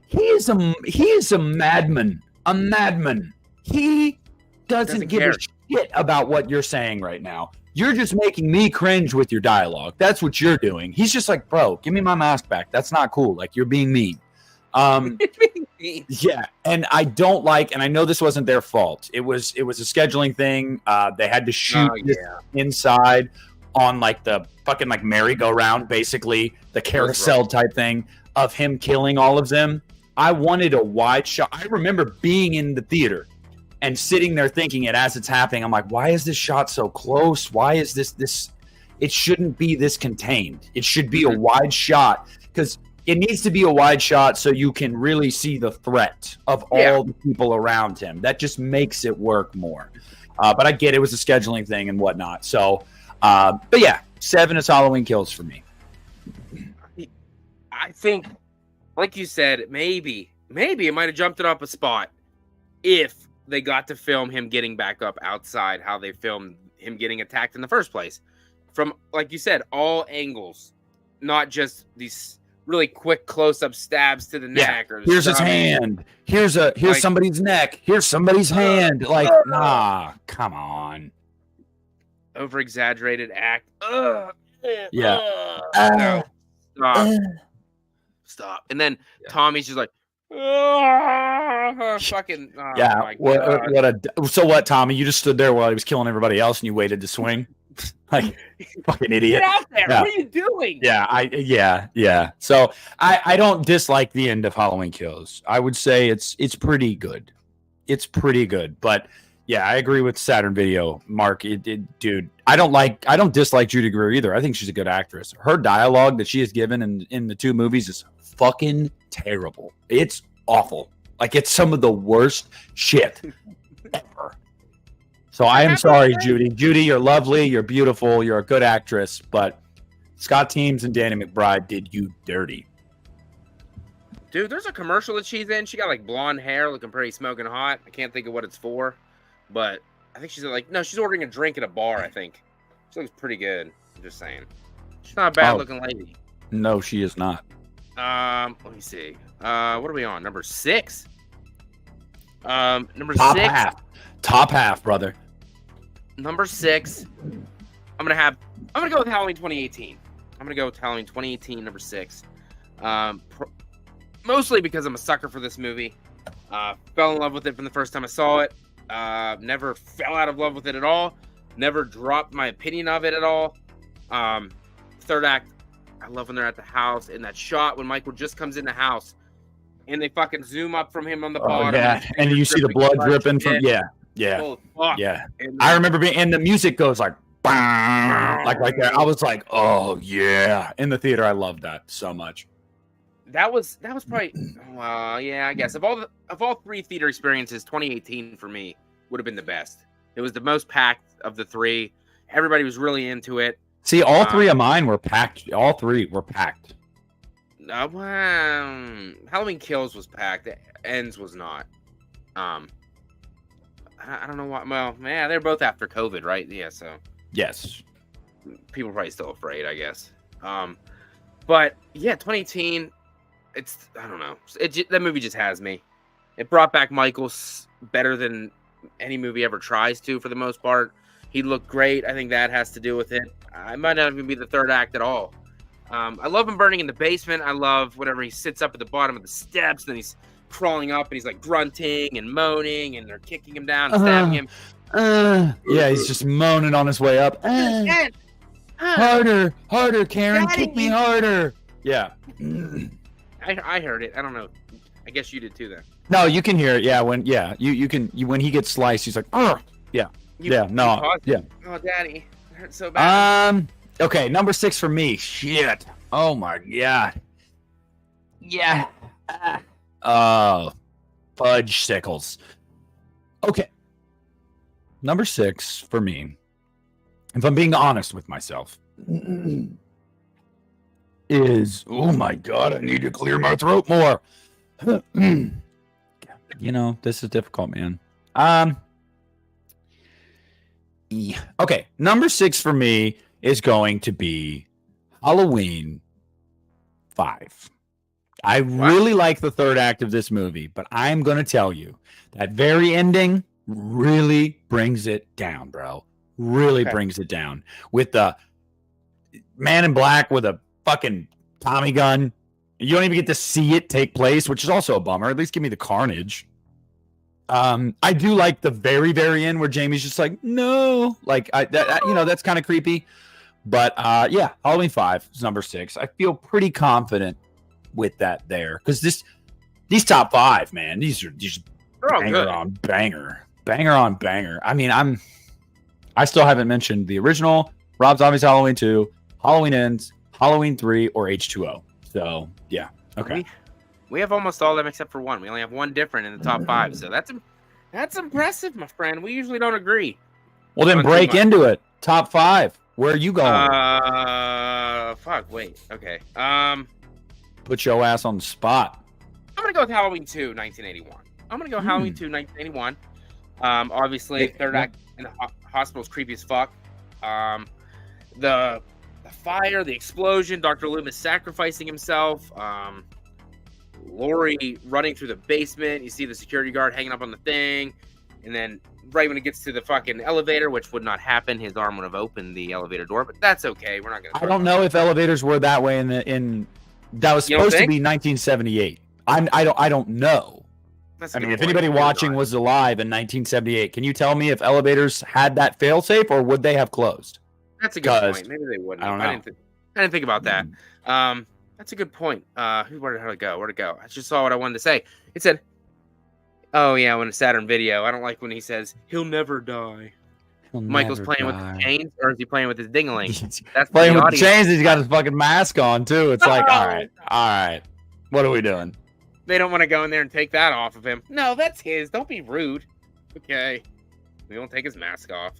He is a madman. a madman. He doesn't give care. a shit about what you're saying right now. You're just making me cringe with your dialogue. That's what you're doing. He's just like, bro, give me my mask back. That's not cool. Like, you're being mean. Yeah, and I don't like, and I know this wasn't their fault. It was a scheduling thing. They had to shoot this inside on like the fucking like merry-go-round, basically the carousel type thing of him killing all of them. I wanted a wide shot. I remember being in the theater and sitting there thinking it as it's happening. I'm like, why is this shot so close? Why is this? It shouldn't be this contained. It should be a wide shot, because it needs to be a wide shot so you can really see the threat of all the people around him. That just makes it work more. But I get it was a scheduling thing and whatnot. So, but yeah, 7 is Halloween Kills for me. I think, like you said, maybe it might have jumped it up a spot if they got to film him getting back up outside, how they filmed him getting attacked in the first place. From, like you said, all angles, not just these really quick close-up stabs to the neck. Or here's his hand. Here's like, somebody's neck. Here's somebody's hand. Like, nah, come on. Over-exaggerated act. Yeah. No, stop. And then Tommy's just like, fucking. Yeah. So what, Tommy? You just stood there while he was killing everybody else, and you waited to swing. Like, fucking idiot. Get out there. Yeah. What are you doing? Yeah. So I don't dislike the end of Halloween Kills. I would say it's pretty good. It's pretty good. But yeah, I agree with Saturn Video, Mark. Dude, I don't dislike Judy Greer either. I think she's a good actress. Her dialogue that she has given in the 2 movies is fucking terrible. It's awful. Like, it's some of the worst shit ever. So I am sorry, Judy. Judy, you're lovely. You're beautiful. You're a good actress. But Scott Teems and Danny McBride did you dirty. Dude, there's a commercial that she's in. She got like blonde hair, looking pretty smoking hot. I can't think of what it's for, but I think she's like, no, she's ordering a drink at a bar, I think. She looks pretty good. I'm just saying. She's not a bad looking lady. No, she is not. Let me see. What are we on? Number 6? Number Top 6. Top half, brother. Number 6. I'm gonna go with Halloween 2018. I'm gonna go with Halloween 2018, number 6. Mostly because I'm a sucker for this movie. Fell in love with it from the first time I saw it. Never fell out of love with it at all. Never dropped my opinion of it at all. Third act, I love when they're at the house, and that shot when Michael just comes in the house and they fucking zoom up from him on the bottom. Yeah, and you see the blood dripping from Yeah. Oh, fuck. Yeah. I remember and the music goes like like that. I was like, oh yeah. In the theater, I loved that so much. That was probably yeah, I guess of all 3 theater experiences, 2018 for me would have been the best. It was the most packed of the 3. Everybody was really into it. See, all 3 of mine were packed. All 3 were packed. Halloween Kills was packed. Ends was not. I don't know why. Well, yeah, they're both after COVID, right? Yeah, so yes, people are probably still afraid, I guess. But yeah, 2018. I don't know. That movie just has me. It brought back Michael better than any movie ever tries to, for the most part. He looked great. I think that has to do with it. I might not even be the third act at all. I love him burning in the basement. I love whenever he sits up at the bottom of the steps, and he's crawling up, and he's like grunting and moaning, and they're kicking him down and stabbing him. Yeah, he's just moaning on his way up. Harder, Karen, Daddy. Kick me harder. Yeah. I heard it. I don't know. I guess you did too then. No, you can hear it. Yeah, when when he gets sliced, he's like, "Ugh." Yeah. Yeah, no. Yeah. Oh, Daddy. It hurts so bad. Okay, number 6 for me. Shit. Oh my god. Yeah. Oh. Fudge sickles. Okay. Number 6 for me, if I'm being honest with myself, is, oh my god, I need to clear my throat more. You know, this is difficult, man. Okay, number 6 for me is going to be Halloween 5. I really like the third act of this movie, but I'm going to tell you that very ending really brings it down, bro. Really brings it down with the man in black with a fucking Tommy gun. You don't even get to see it take place, which is also a bummer. At least give me the carnage. I do like the very, very end where Jamie's just like, no, like that's kind of creepy. But yeah, Halloween 5 is number 6. I feel pretty confident with that there because these top 5, man, these are just banger on banger, banger on banger. I mean, I still haven't mentioned the original, Rob Zombie's Halloween 2, Halloween Ends, Halloween 3, or H2O. So yeah, okay. We have almost all of them except for one. We only have one different in the top 5, so that's impressive, my friend. We usually don't agree. Well, then break into it. Top 5. Where are you going? Fuck. Wait. Okay. Put your ass on the spot. I'm gonna go with Halloween 2, 1981. I'm gonna go Halloween 2, 1981. Obviously, third act in the hospital is creepy as fuck. The fire, the explosion, Dr. Loomis sacrificing himself. Laurie running through the basement. You see the security guard hanging up on the thing, and then right when it gets to the fucking elevator, which would not happen, his arm would have opened the elevator door, but that's okay. We're not gonna. I don't know if elevators were that way in that was supposed to be 1978. I don't know. I mean, if anybody watching was alive in 1978, can you tell me if elevators had that failsafe or would they have closed? That's a good point. Maybe they wouldn't. I don't know. I didn't think about that. That's a good point. Where'd it go? Where'd it go? I just saw what I wanted to say. It said, "Oh yeah, when a Saturn video." I don't like when he says he'll never die. Michael's playing with the chains, or is he playing with his dingling? That's playing with the chains. He's got his fucking mask on too. It's like, all right. What are we doing? They don't want to go in there and take that off of him. No, that's his. Don't be rude. Okay, we won't take his mask off.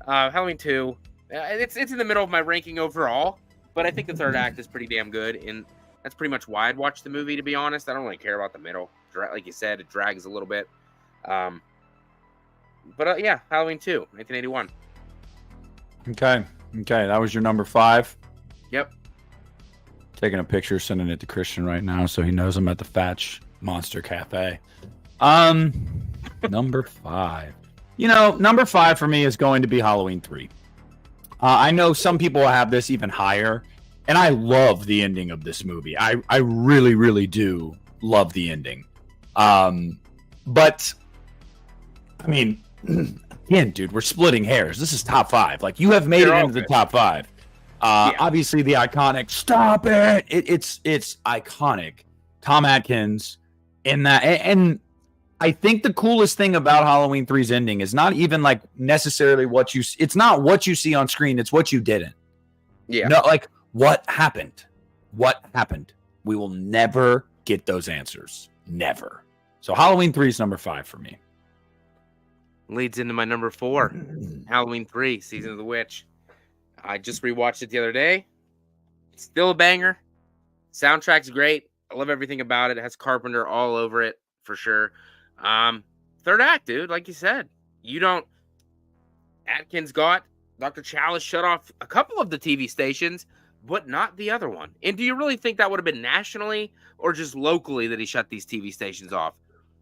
Halloween 2. It's in the middle of my ranking overall, but I think the third act is pretty damn good, and that's pretty much why I'd watch the movie. To be honest, I don't really care about the middle. Like you said, it drags a little bit. But yeah, Halloween 2, 1981. Okay, that was your number 5. Yep. Taking a picture, sending it to Christian right now, so he knows I'm at the FACCI'S Monster Cafe. Number 5. Number 5 for me is going to be Halloween 3. I know some people have this even higher, and I love the ending of this movie. I really, really do love the ending. But I mean, again, dude, we're splitting hairs. This is top 5. Like, you have made it into the top 5. Obviously, the iconic "Stop it!" It's iconic. Tom Atkins in that, and I think the coolest thing about Halloween 3's ending is not even like necessarily what you. It's not what you see on screen. It's what you didn't. Yeah. No, like what happened. What happened? We will never get those answers. Never. So Halloween 3 is number 5 for me. Leads into my number 4, Halloween 3, Season of the Witch. I just rewatched it the other day. It's still a banger. Soundtrack's great. I love everything about it. It has Carpenter all over it for sure. Third act, dude, like you said. Atkins got Dr. Chalice shut off a couple of the TV stations, but not the other one. And do you really think that would have been nationally or just locally that he shut these TV stations off?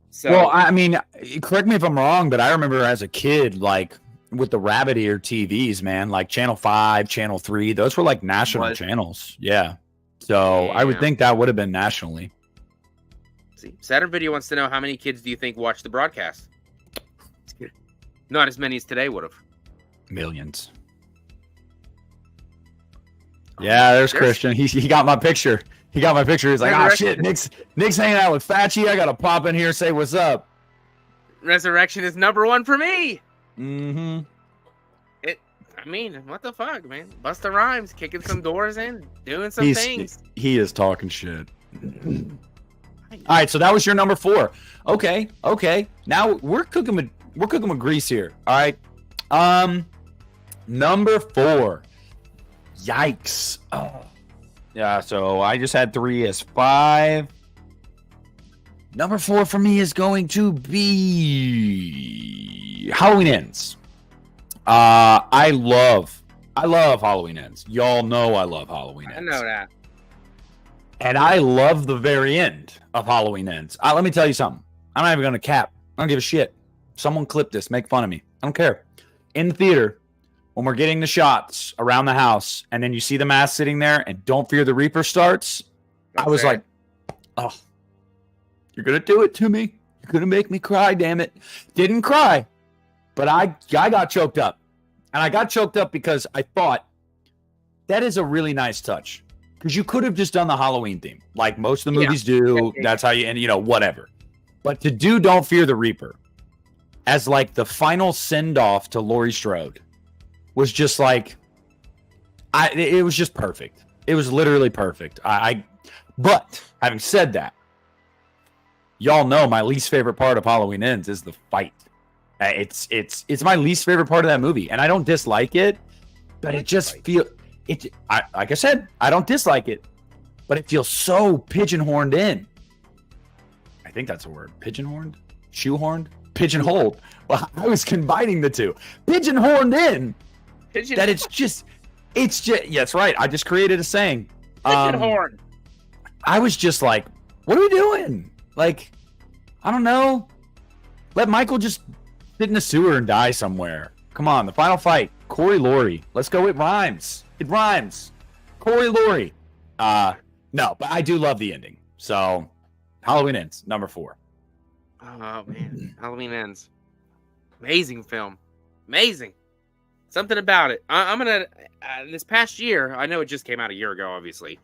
So, well, I mean, correct me if I'm wrong, but I remember as a kid, like with the rabbit ear TVs, man, like Channel 5, Channel 3, those were like national channels. Yeah. So I would think that would have been nationally. See, Saturn Video wants to know how many kids do you think watched the broadcast? Not as many as today would have. Millions. Yeah, there's Christian. He got my picture. He got my picture. He's like, oh shit, Nick's hanging out with Facci. I gotta pop in here and say what's up. Resurrection is number 1 for me. Mm-hmm. I mean, what the fuck, man? Busta Rhymes kicking some doors in, doing some things. He is talking shit. All right, so that was your number 4. Okay. Now we're cooking with grease here. All right. Number 4. Yikes. Oh. Yeah, so I just had 3 as 5. Number 4 for me is going to be Halloween Ends. I love Halloween Ends. Y'all know I love Halloween Ends. I know that. And I love the very end of Halloween Ends. Let me tell you something. I'm not even going to cap. I don't give a shit. Someone clip this. Make fun of me. I don't care. In the theater, when we're getting the shots around the house, and then you see the mask sitting there, and Don't Fear the Reaper starts, I was like, oh, you're going to do it to me. You're going to make me cry, damn it. Didn't cry, but I got choked up. And I got choked up because I thought that is a really nice touch. Because you could have just done the Halloween theme, like most of the movies do. That's how you, and whatever. But to do Don't Fear the Reaper as like the final send off to Laurie Strode was just like, it was just perfect. It was literally perfect. But having said that, y'all know my least favorite part of Halloween Ends is the fight. It's my least favorite part of that movie, and I don't dislike it, but it just feels. Like I said, I don't dislike it, but it feels so pigeonholed in. I think that's a word. Pigeonholed? Shoehorned? Pigeonholed. Well, I was combining the two. Pigeonholed in. That it's just, yeah, that's right. I just created a saying. Pigeonholed. I was just like, what are we doing? Like, I don't know. Let Michael just sit in the sewer and die somewhere. Come on, the final fight. Corey Laurie. Let's go. It rhymes. It rhymes. Corey Laurie. No, but I do love the ending. So, Halloween Ends, number 4. Oh, man. Halloween Ends. Amazing film. Amazing. Something about it. I'm going to, this past year, I know it just came out a year ago, obviously.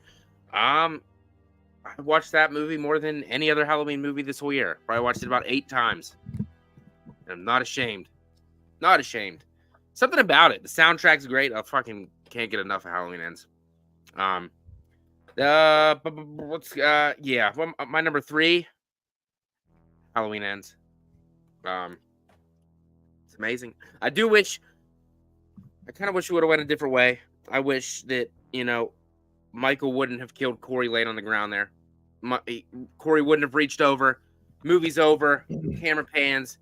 I watched that movie more than any other Halloween movie this whole year. Probably watched it about 8 times. And I'm not ashamed. Not ashamed. Something about it. The soundtrack's great. I fucking can't get enough of Halloween Ends. My number 3, Halloween Ends. It's amazing. I kind of wish it would have went a different way. I wish that, Michael wouldn't have killed Corey laying on the ground there. Corey wouldn't have reached over. Movie's over. Camera pans.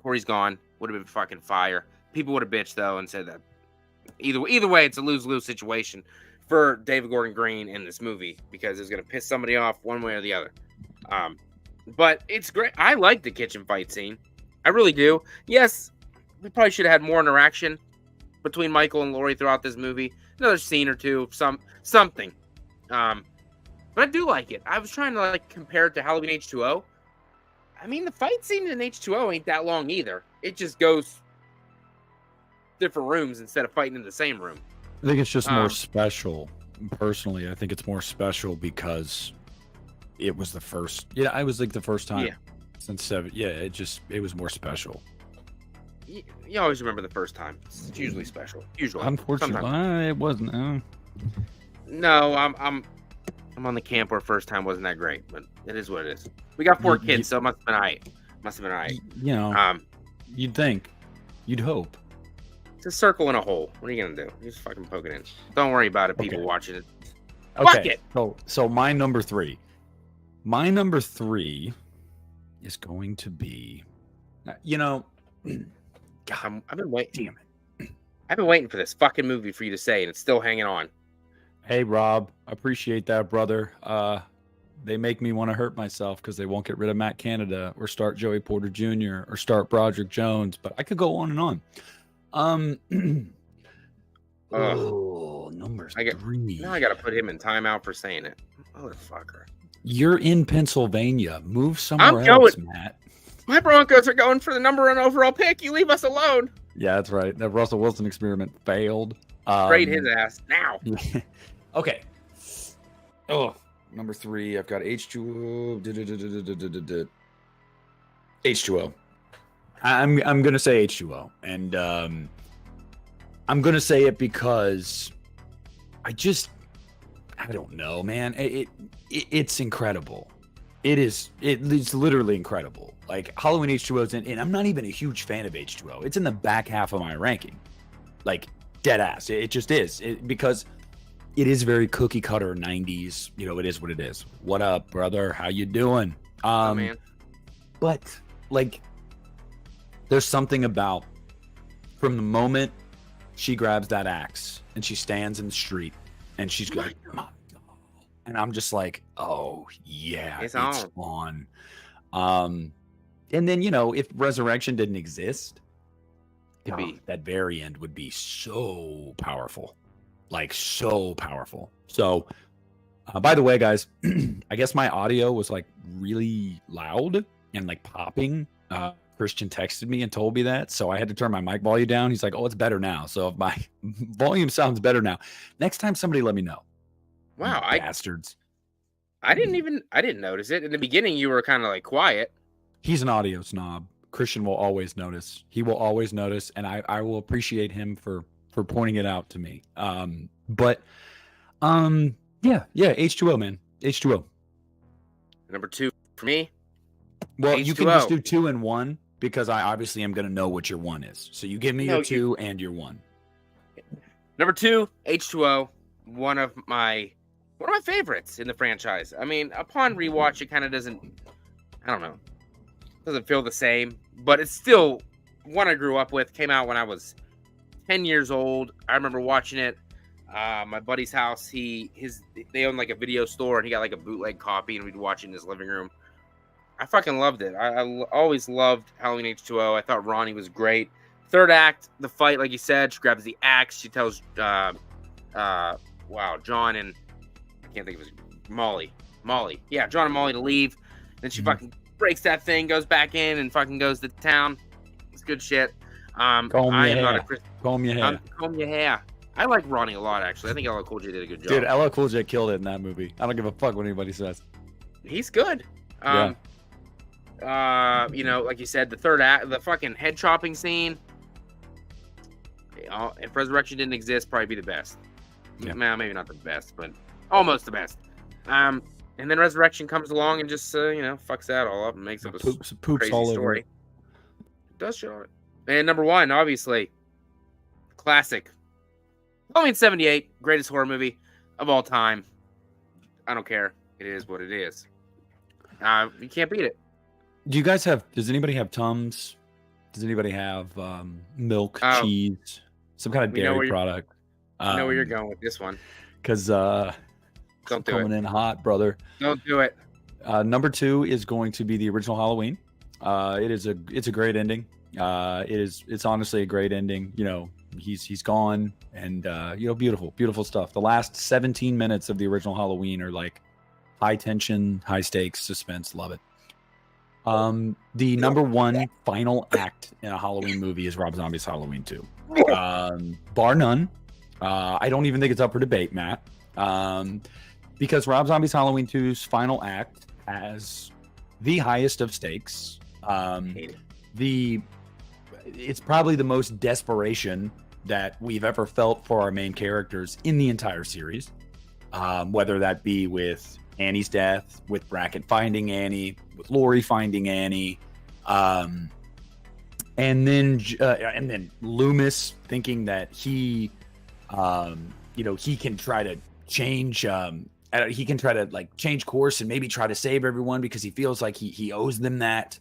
Corey's gone. Would have been fucking fire. People would have bitched, though, and said that either way, it's a lose-lose situation for David Gordon Green in this movie because it's going to piss somebody off one way or the other. But it's great. I like the kitchen fight scene. I really do. Yes, we probably should have had more interaction between Michael and Laurie throughout this movie. Another scene or two, something. But I do like it. I was trying to compare it to Halloween H2O. I mean, the fight scene in H2O ain't that long either. It just goes different rooms instead of fighting in the same room. I think it's just more special. Personally, I think it's more special because it was the first. Yeah, I was the first time since 7. Yeah, it was more special. You always remember the first time. It's usually special. Usually, unfortunately, it wasn't. No, I'm on the camp where first time wasn't that great, but it is what it is. We got 4 kids, so it must have been alright. You'd think, you'd hope. It's a circle in a hole. What are you gonna do? You just fucking poke it in. Don't worry about it. People watching it. Okay. Fuck it. So my number 3. My number 3 is going to be, God, I've been waiting. Damn it! I've been waiting for this fucking movie for you to say, and it's still hanging on. Hey, Rob, appreciate that, brother. They make me want to hurt myself because they won't get rid of Matt Canada or start Joey Porter Jr. or start Broderick Jones, but I could go on and on. Number 3. Now I got to put him in timeout for saying it. Motherfucker. You're in Pennsylvania. Move somewhere else, Matt. My Broncos are going for the number 1 overall pick. You leave us alone. Yeah, that's right. That Russell Wilson experiment failed. Trade his ass now. Okay. Oh, number 3. I've got H2O. H2O. I'm gonna say H2O, and I'm gonna say it because I don't know, man. It's incredible. It's literally incredible. Like Halloween H2O, and I'm not even a huge fan of H2O. It's in the back half of my ranking, like dead ass. It just is because it is very cookie cutter 90s. It is what it is. What up, brother? How you doing? Oh, man. But there's something about from the moment she grabs that axe and she stands in the street and she's like, And I'm just like, oh yeah, It's it's on. on. And then, you know, if Resurrection didn't exist, Could be. that very end would be so powerful. Like so powerful. So, by the way, guys, I guess my audio was like really loud and like popping. Christian texted me and told me that. So I had to turn my mic volume down. He's like, oh, it's better now. So if my volume sounds better now, next time somebody let me know. Wow, You bastards. I didn't notice it. In the beginning, you were kind of like quiet. He's an audio snob. Christian will always notice. He will always notice, and I will appreciate him for pointing it out to me. Yeah, H2O, man. H2O. Number 2 for me. Well, H2O. you can just do 2 and 1 because I obviously am going to know what your 1 is. So you give me your 2 and your 1. Number 2, H2O. One of my favorites in the franchise. I mean, upon rewatch, it kind of doesn't feel the same, but it's still one I grew up with. Came out when I was 10 years old. I remember watching it. My buddy's house. They own like a video store, and he got like a bootleg copy, and we'd watch it in his living room. I fucking loved it. I always loved Halloween H2O. I thought Ronnie was great. Third act, the fight, like you said, she grabs the axe. She tells, John and I can't think of his Molly. Yeah, John and Molly to leave. Then she fucking breaks that thing, goes back in, and fucking goes to town. It's good shit. Comb your hair. I like Ronnie a lot, actually. I think LL Cool J did a good job. Dude, LL Cool J killed it in that movie. I don't give a fuck what anybody says. He's good. Like you said, the third act, the fucking head chopping scene. If Resurrection didn't exist, probably be the best. Yeah. Nah, maybe not the best, but almost the best. And then Resurrection comes along and just fucks that all up and makes up a poops crazy all story. over it. Does shit on it. And number 1, obviously, classic. Halloween 78, greatest horror movie of all time. I don't care. It is what it is. You can't beat it. Does anybody have Tums? Does anybody have milk, cheese, some kind of dairy product? I know where you're going with this one. Because don't do coming in hot, brother. Don't do it. Number 2 is going to be the original Halloween. It's a great ending. It's honestly a great ending. You know, he's gone, and beautiful stuff. The last 17 minutes of the original Halloween are like high tension, high stakes, suspense. Love it. The number 1 final act in a Halloween movie is Rob Zombie's Halloween 2. Bar none. I don't even think it's up for debate, Matt. Because Rob Zombie's Halloween 2's final act has the highest of stakes. It's probably the most desperation that we've ever felt for our main characters in the entire series. Whether that be with Annie's death, with Brackett finding Annie, with Laurie finding Annie, and then Loomis thinking that he can try to change. He can try to like change course and maybe try to save everyone because he feels like he owes them that.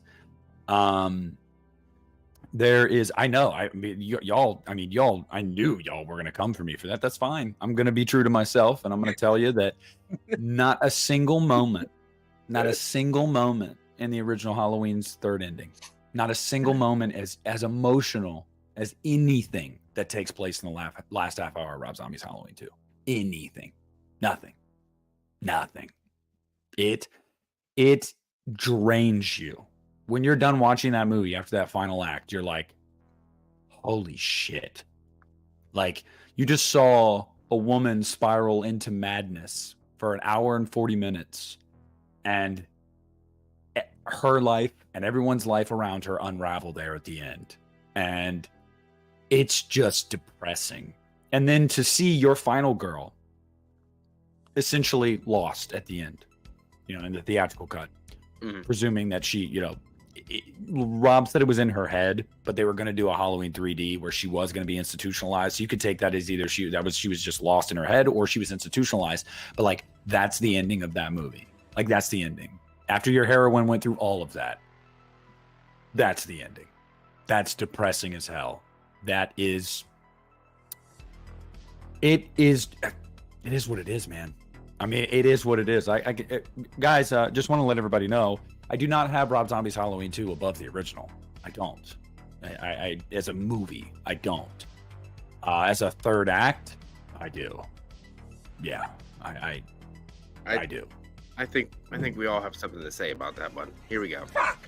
There is, I know, I knew y'all were going to come for me for that. That's fine. I'm going to be true to myself. And I'm going to tell you that not a single moment in the original Halloween's third ending, not a single moment as emotional as anything that takes place in the last half hour of Rob Zombie's Halloween 2. Anything, nothing. It drains you. When you're done watching that movie after that final act, you're like, holy shit. Like, you just saw a woman spiral into madness for an hour and 40 minutes, and her life and everyone's life around her unravel there at the end. And it's just depressing. And then to see your final girl essentially lost at the end, in the theatrical cut, presuming that she, Rob said it was in her head, but they were going to do a Halloween 3D where she was going to be institutionalized. So you could take that as either she was just lost in her head or she was institutionalized. But like, that's the ending of that movie. Like, that's the ending. After your heroine went through all of that, that's the ending. That's depressing as hell. It is what it is, man. I mean, it is what it is. Guys, just want to let everybody know, I do not have Rob Zombie's Halloween 2 above the original. I don't. I as a movie, I don't. As a third act, I do. Yeah, I do. I think we all have something to say about that one. Here we go. Fuck.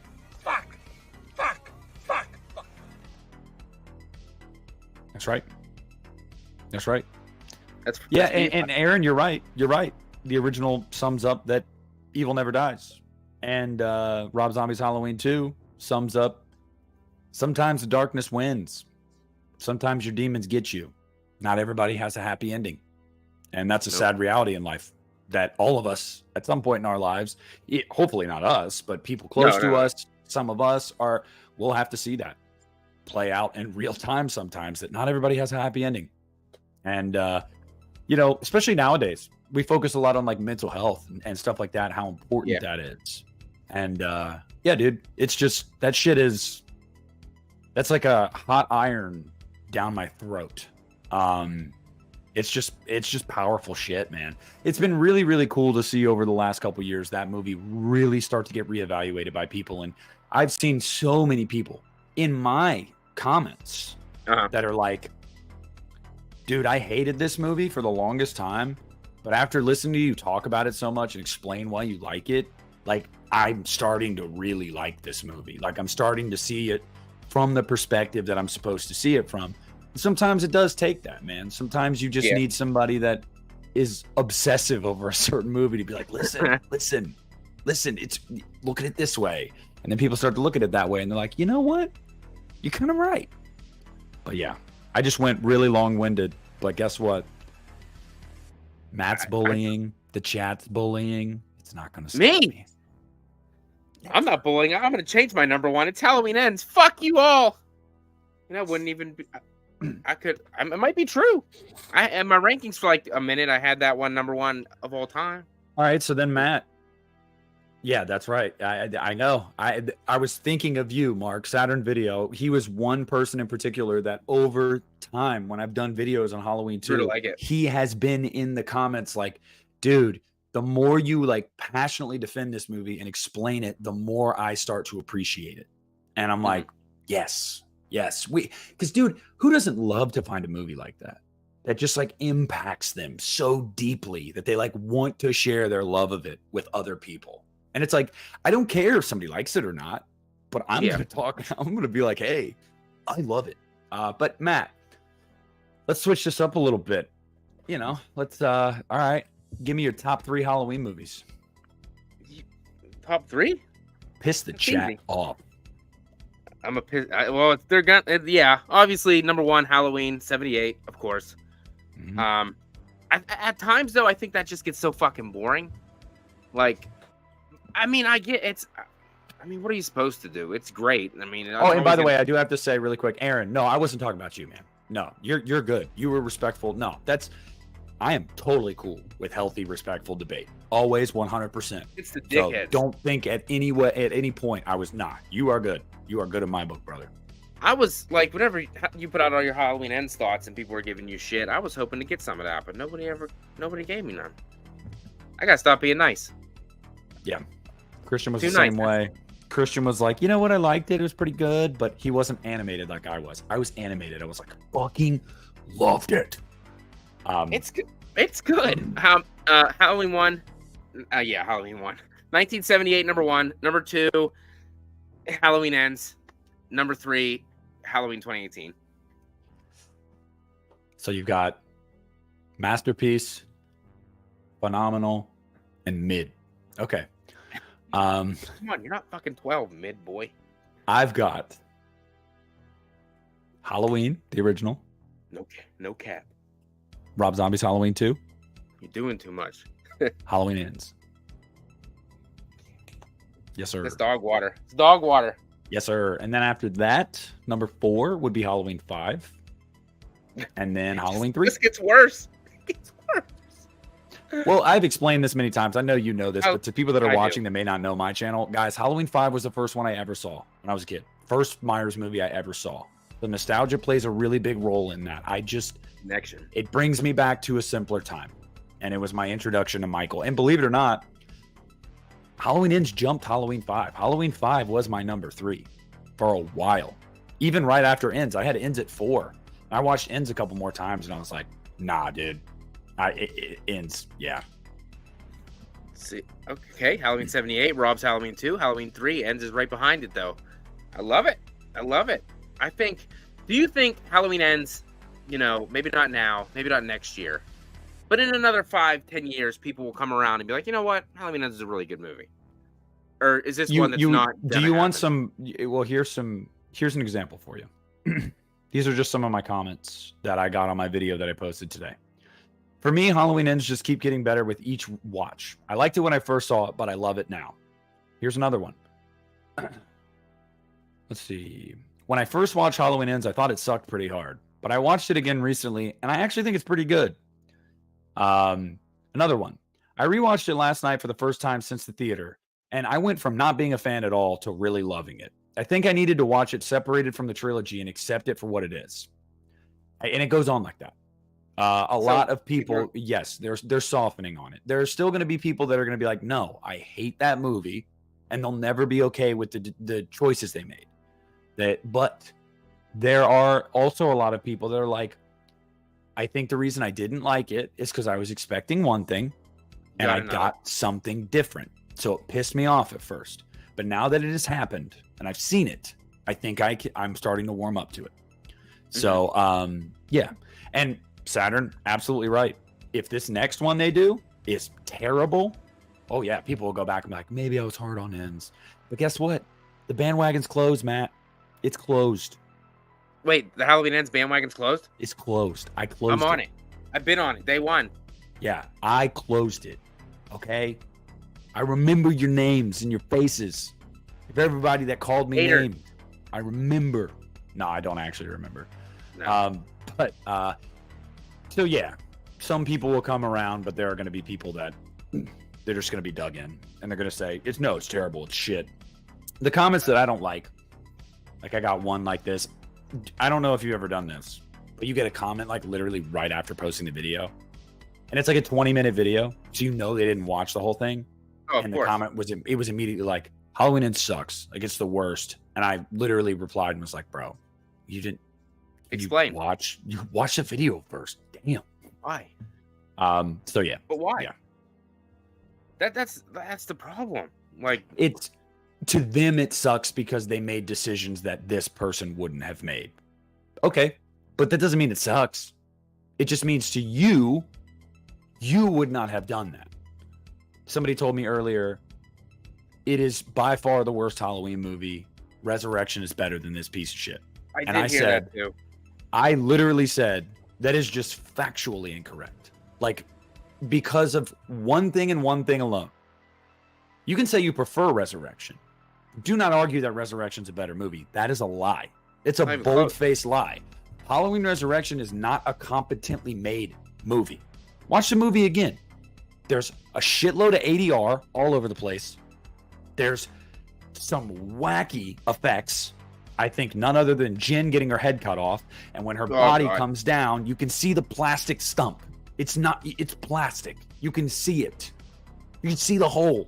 That's right. That's right. That's and Aaron, you're right. You're right. The original sums up that evil never dies, and Rob Zombie's Halloween 2 sums up sometimes the darkness wins. Sometimes your demons get you. Not everybody has a happy ending, and that's a sad reality in life. That all of us, at some point in our lives, hopefully not us, but people close to us, some of us we'll have to see that play out in real time sometimes, that not everybody has a happy ending. And, especially nowadays, we focus a lot on like mental health and stuff like that, how important that is. And, dude, it's just, that's like a hot iron down my throat. It's just powerful shit, man. It's been really, really cool to see over the last couple years that movie really start to get reevaluated by people. And I've seen so many people in my comments that are like, dude, I hated this movie for the longest time, but after listening to you talk about it so much and explain why you like it, like, I'm starting to really like this movie. Like, I'm starting to see it from the perspective that I'm supposed to see it from. Sometimes it does take that, man. Sometimes you just need somebody that is obsessive over a certain movie to be like, listen, it's, look at it this way. And then people start to look at it that way and they're like, you know what? You're kind of right. But yeah, I just went really long-winded, but guess what? Matt's bullying, the chat's bullying. It's not going to stop me. I'm not bullying. I'm going to change my number one. It's Halloween Ends. Fuck you all. And I wouldn't even be... it might be true. And my rankings for like a minute, I had that one number one of all time. All right, so then Matt. Yeah, that's right. I know. I was thinking of you, Mark. Saturn Video. He was one person in particular that over time, when I've done videos on Halloween 2, he has been in the comments like, dude, the more you like passionately defend this movie and explain it, the more I start to appreciate it. And I'm like, yes. Because dude, who doesn't love to find a movie like that just like impacts them so deeply that they like want to share their love of it with other people? And it's like, I don't care if somebody likes it or not, but I'm going to talk. I'm going to be like, hey, I love it. But Matt, let's switch this up a little bit. Let's, all right, give me your top 3 Halloween movies. Top 3? Piss the chat off. I'm a piss. They're gonna. Obviously, number 1, Halloween '78, of course. Mm-hmm. At times though, I think that just gets so fucking boring. Like, I mean, I get it's. I mean, what are you supposed to do? It's great. I mean, and by the way, I do have to say really quick, Aaron. No, I wasn't talking about you, man. No, you're good. You were respectful. No, I am totally cool with healthy, respectful debate. Always 100%. It's the dickheads. So don't think at any point I was not. You are good. You are good in my book, brother. I was like, whenever you put out all your Halloween Ends thoughts and people were giving you shit, I was hoping to get some of that, but nobody gave me none. I gotta stop being nice. Yeah. Christian was the same way. Christian was like, you know what? I liked it. It was pretty good, but he wasn't animated like I was. I was animated. I was like, fucking loved it. It's good. It's good. Halloween 1. Halloween 1. 1978, number 1. Number 2, Halloween Ends. Number 3, Halloween 2018. So you've got masterpiece, phenomenal, and mid. Okay. Come on, you're not fucking 12, mid boy. I've got Halloween, the original. No cap. Rob Zombie's Halloween 2. You're doing too much. Halloween Ends. Yes, sir. It's dog water. It's dog water. Yes, sir. And then after that, number 4 would be Halloween 5. And then Halloween 3. This gets worse. It gets worse. Well, I've explained this many times. I know you know this, but to people that are watching that may not know my channel, guys, Halloween 5 was the first one I ever saw when I was a kid. First Myers movie I ever saw. The nostalgia plays a really big role in that. Connection. It brings me back to a simpler time. and it was my introduction to Michael. And believe it or not, Halloween Ends jumped Halloween 5. Halloween 5 was my number 3 for a while. Even right after Ends, I had Ends at 4. I watched Ends a couple more times, and I was like, nah, dude. It Ends, yeah. See, okay, Halloween 78, Rob's Halloween 2, Halloween 3, Ends is right behind it, though. I love it. I love it. Do you think Halloween Ends, maybe not now, maybe not next year, but in another 5-10 years, people will come around and be like, you know what? Halloween Ends is a really good movie. Or is this one that's not? Do you want some? Well, here's an example for you. These are just some of my comments that I got on my video that I posted today. For me, Halloween Ends just keep getting better with each watch. I liked it when I first saw it, but I love it now. Here's another one. Let's see. When I first watched Halloween Ends, I thought it sucked pretty hard, but I watched it again recently, and I actually think it's pretty good. Another one. I rewatched it last night for the first time since the theater, and I went from not being a fan at all to really loving it. I think I needed to watch it separated from the trilogy and accept it for what it is. And it goes on like that. A lot of people, yes, they're softening on it. There are still going to be people that are going to be like, no, I hate that movie, and they'll never be okay with the choices they made. But there are also a lot of people that are like, I think the reason I didn't like it is because I was expecting one thing, and I got something different. So it pissed me off at first. But now that it has happened, and I've seen it, I think I'm starting to warm up to it. So, yeah. And Saturn, absolutely right. If this next one they do is terrible, oh yeah, people will go back and be like, maybe I was hard on Ends. But guess what? The bandwagon's closed, Matt. It's closed. Wait, the Halloween Ends bandwagon's closed? It's closed. I closed it. I'm on it. I've been on it. Day one. Yeah, I closed it. Okay? I remember your names and your faces. If everybody that called me names, I remember. No, I don't actually remember. No. So yeah, some people will come around, but there are going to be people that they're just going to be dug in, and they're going to say, it's terrible, it's shit. The comments that I don't like I got one like this. I don't know if you've ever done this, but you get a comment like literally right after posting the video, and it's like a 20-minute video, so they didn't watch the whole thing. Oh, and the comment was immediately like, Halloween Ends sucks, like it's the worst. And I literally replied and was like, bro, you didn't explain. You watch the video first. Damn. Why? So yeah. But why? Yeah. That's the problem. Like, it's to them it sucks because they made decisions that this person wouldn't have made. Okay, but that doesn't mean it sucks. It just means to you would not have done that. Somebody told me earlier, it is by far the worst Halloween movie. Resurrection is better than this piece of shit. I said that too. I literally said that is just factually incorrect. Like, because of one thing and one thing alone. You can say you prefer Resurrection. Do not argue that Resurrection's a better movie. That is a lie. It's a bold-faced lie. Halloween Resurrection is not a competently made movie. Watch the movie again. There's a shitload of ADR all over the place. There's some wacky effects. I think none other than Jen getting her head cut off. And when her body comes down, you can see the plastic stump. It's plastic. You can see it. You can see the hole.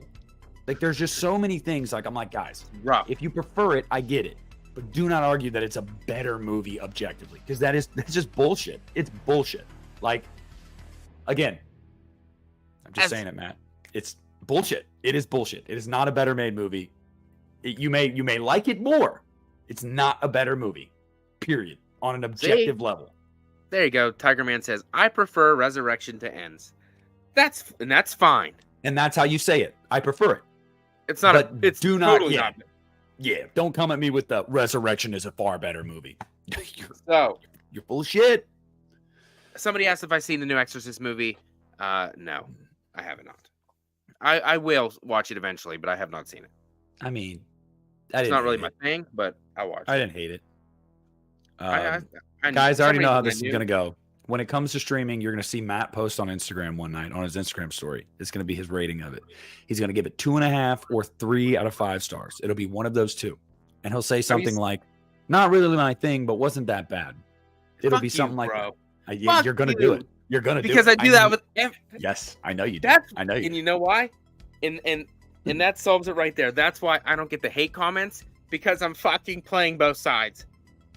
Like, there's just so many things. Like, I'm like, guys, if you prefer it, I get it. But do not argue that it's a better movie objectively. Because that's just bullshit. It's bullshit. Like, again, I'm just saying it, Matt. It's bullshit. It is bullshit. It is not a better made movie. You may like it more. It's not a better movie. Period. On an objective level. There you go. Tiger Man says, I prefer Resurrection to Ends. That's fine. And that's how you say it. I prefer it. It's not it's do totally not not. Yeah, don't come at me with the Resurrection is a far better movie. You're full of shit. Somebody asked if I've seen the new Exorcist movie. No, I have not. I will watch it eventually, but I have not seen it. I mean, it's not really my thing, but I'll watch it. I didn't hate it. Guys, I already know how this is going to go. When it comes to streaming, you're going to see Matt post on Instagram one night on his Instagram story. It's going to be his rating of it. He's going to give it 2.5 or 3 out of 5 stars. It'll be one of those two. And he'll say something like, not really my thing, but wasn't that bad. It'll be something like, yeah, you're going to do it. You're gonna do because it. I do that with Yes, I know you do. that's I know you. and you know why? And that solves it right there. That's why I don't get the hate comments, because I'm fucking playing both sides.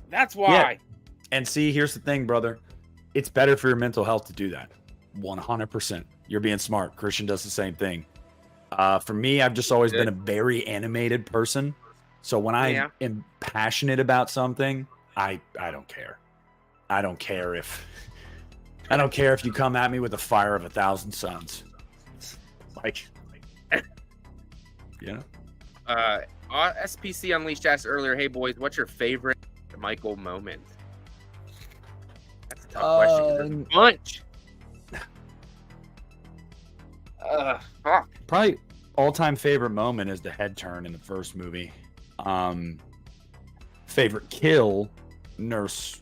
That's why. Yeah. And see, here's the thing, brother. It's better for your mental health to do that. 100%. You're being smart. Christian does the same thing. For me, I've just always been a very animated person. So when I am passionate about something, I don't care. I don't care if you come at me with the fire of 1,000 suns. Like, you know. SPC Unleashed asked earlier, "Hey boys, what's your favorite Michael moment?" That's a tough question. There's a bunch. Fuck. Probably all-time favorite moment is the head turn in the first movie. Favorite kill, Nurse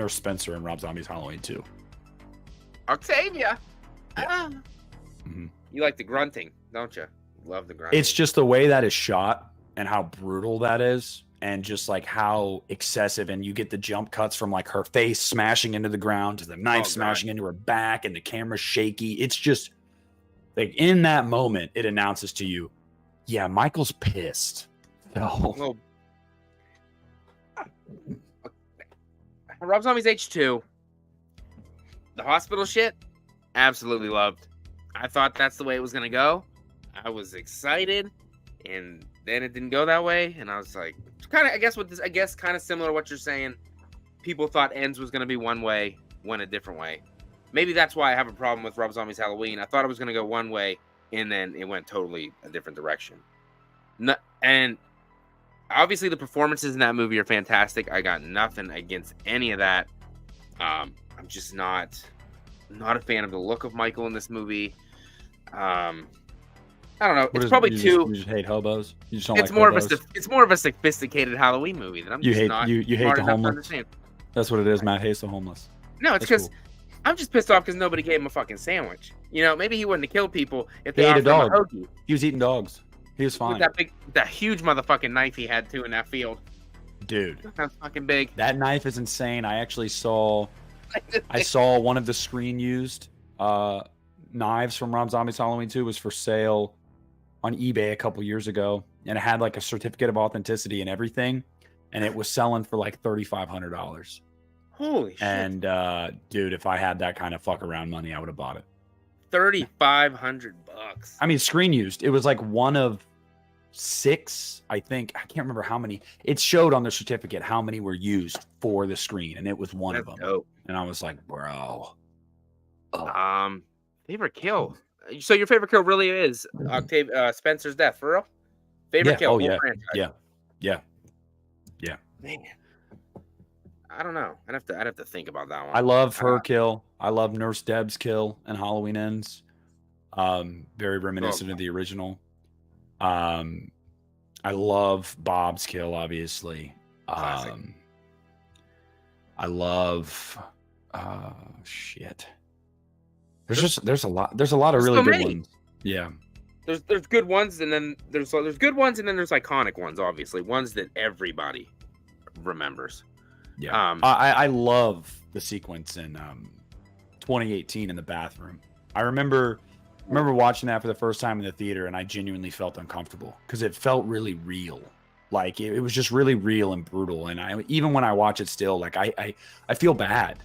Spencer in Rob Zombie's Halloween 2. Octavia. Yeah. You like the grunting, don't you? Love the grunting. It's just the way that is shot and how brutal that is, and just like how excessive. And you get the jump cuts from like her face smashing into the ground to the knife smashing into her back, and the camera's shaky. It's just like in that moment, it announces to you, yeah, Michael's pissed. No. Rob Zombie's H2. The hospital shit, absolutely loved. I thought that's the way it was gonna go. I was excited, and then it didn't go that way, and I was like, kind of, kind of similar to what you're saying. People thought Ends was gonna be one way, went a different way. Maybe that's why I have a problem with Rob Zombie's Halloween. I thought it was gonna go one way, and then it went totally a different direction. And obviously, the performances in that movie are fantastic. I got nothing against any of that. I'm just not a fan of the look of Michael in this movie. I don't know. It's probably too. You just hate hobos. You just don't it's like more hobos? it's more of a sophisticated Halloween movie that I'm you just hate not you hate smart the enough to homeless. understand. That's what it is. Matt hates the homeless. No, it's because I'm just pissed off because nobody gave him a fucking sandwich. You know, maybe he wouldn't have killed people if they He ate a offered him dog. hoagie. He was eating dogs. He was fine. With that huge motherfucking knife he had too in that field. Dude, That's fucking big. that knife is insane. I actually saw one of the screen used knives from Rob Zombie's Halloween 2 was for sale on eBay a couple years ago, and it had like a certificate of authenticity and everything, and it was selling for like $3,500. Holy shit. And dude, if I had that kind of fuck around money, I would have bought it. $3,500. I mean, screen used. It was like one of 6, I think. I can't remember how many. It showed on the certificate how many were used for the screen, and it was one of them. Dope. And I was like, bro. Favorite kill. So your favorite kill really is Spencer's death, for real? Favorite kill. Oh yeah. Franchise. Yeah. Man. I don't know. I'd have to think about that one. I love her kill. I love Nurse Deb's kill in Halloween Ends. Very reminiscent of the original. I love Bob's kill, obviously. Classic. I love shit. There's a lot of really good ones. Yeah. There's good ones, and then there's good ones, and then there's iconic ones, obviously. Ones that everybody remembers. Yeah. I love the sequence in 2018 in the bathroom. I remember watching that for the first time in the theater, and I genuinely felt uncomfortable because it felt really real. Like it was just really real and brutal. And even when I watch it still, like I feel bad.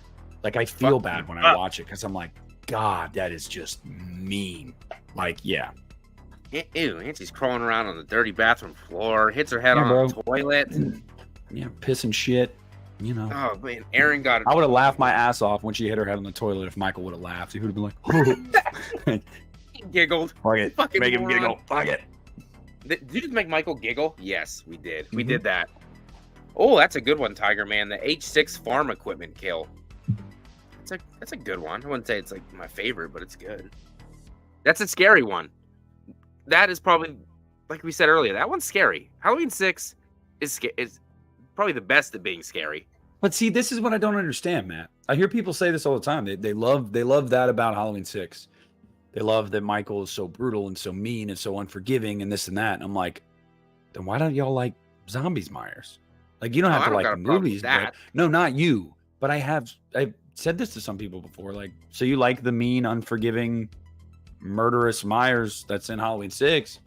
Like I feel bad when I watch it because I'm like, God, that is just mean. Like, yeah. Ew, Nancy's crawling around on the dirty bathroom floor, hits her head on the toilet. Yeah, pissing shit. You know. Oh man, Aaron got it. I would have laughed my ass off when she hit her head on the toilet if Michael would have laughed. He would have been like, He giggled. Fuck it. Fucking Make him moron. giggle. Fuck it. Did you just make Michael giggle? Yes, we did. We did that. Oh, that's a good one, Tiger Man. The H6 farm equipment kill. That's a good one. I wouldn't say it's like my favorite, but it's good. That's a scary one. That is probably, like we said earlier, that one's scary. Halloween 6 is probably the best at being scary. But see, this is what I don't understand, Matt. I hear people say this all the time. They love that about Halloween 6. They love that Michael is so brutal and so mean and so unforgiving and this and that. And I'm like, then why don't y'all like Zombies, Myers? Like, you don't have to like the movies. But, no, not you. But I have said this to some people before. Like, so you like the mean, unforgiving, murderous Myers that's in Halloween 6? I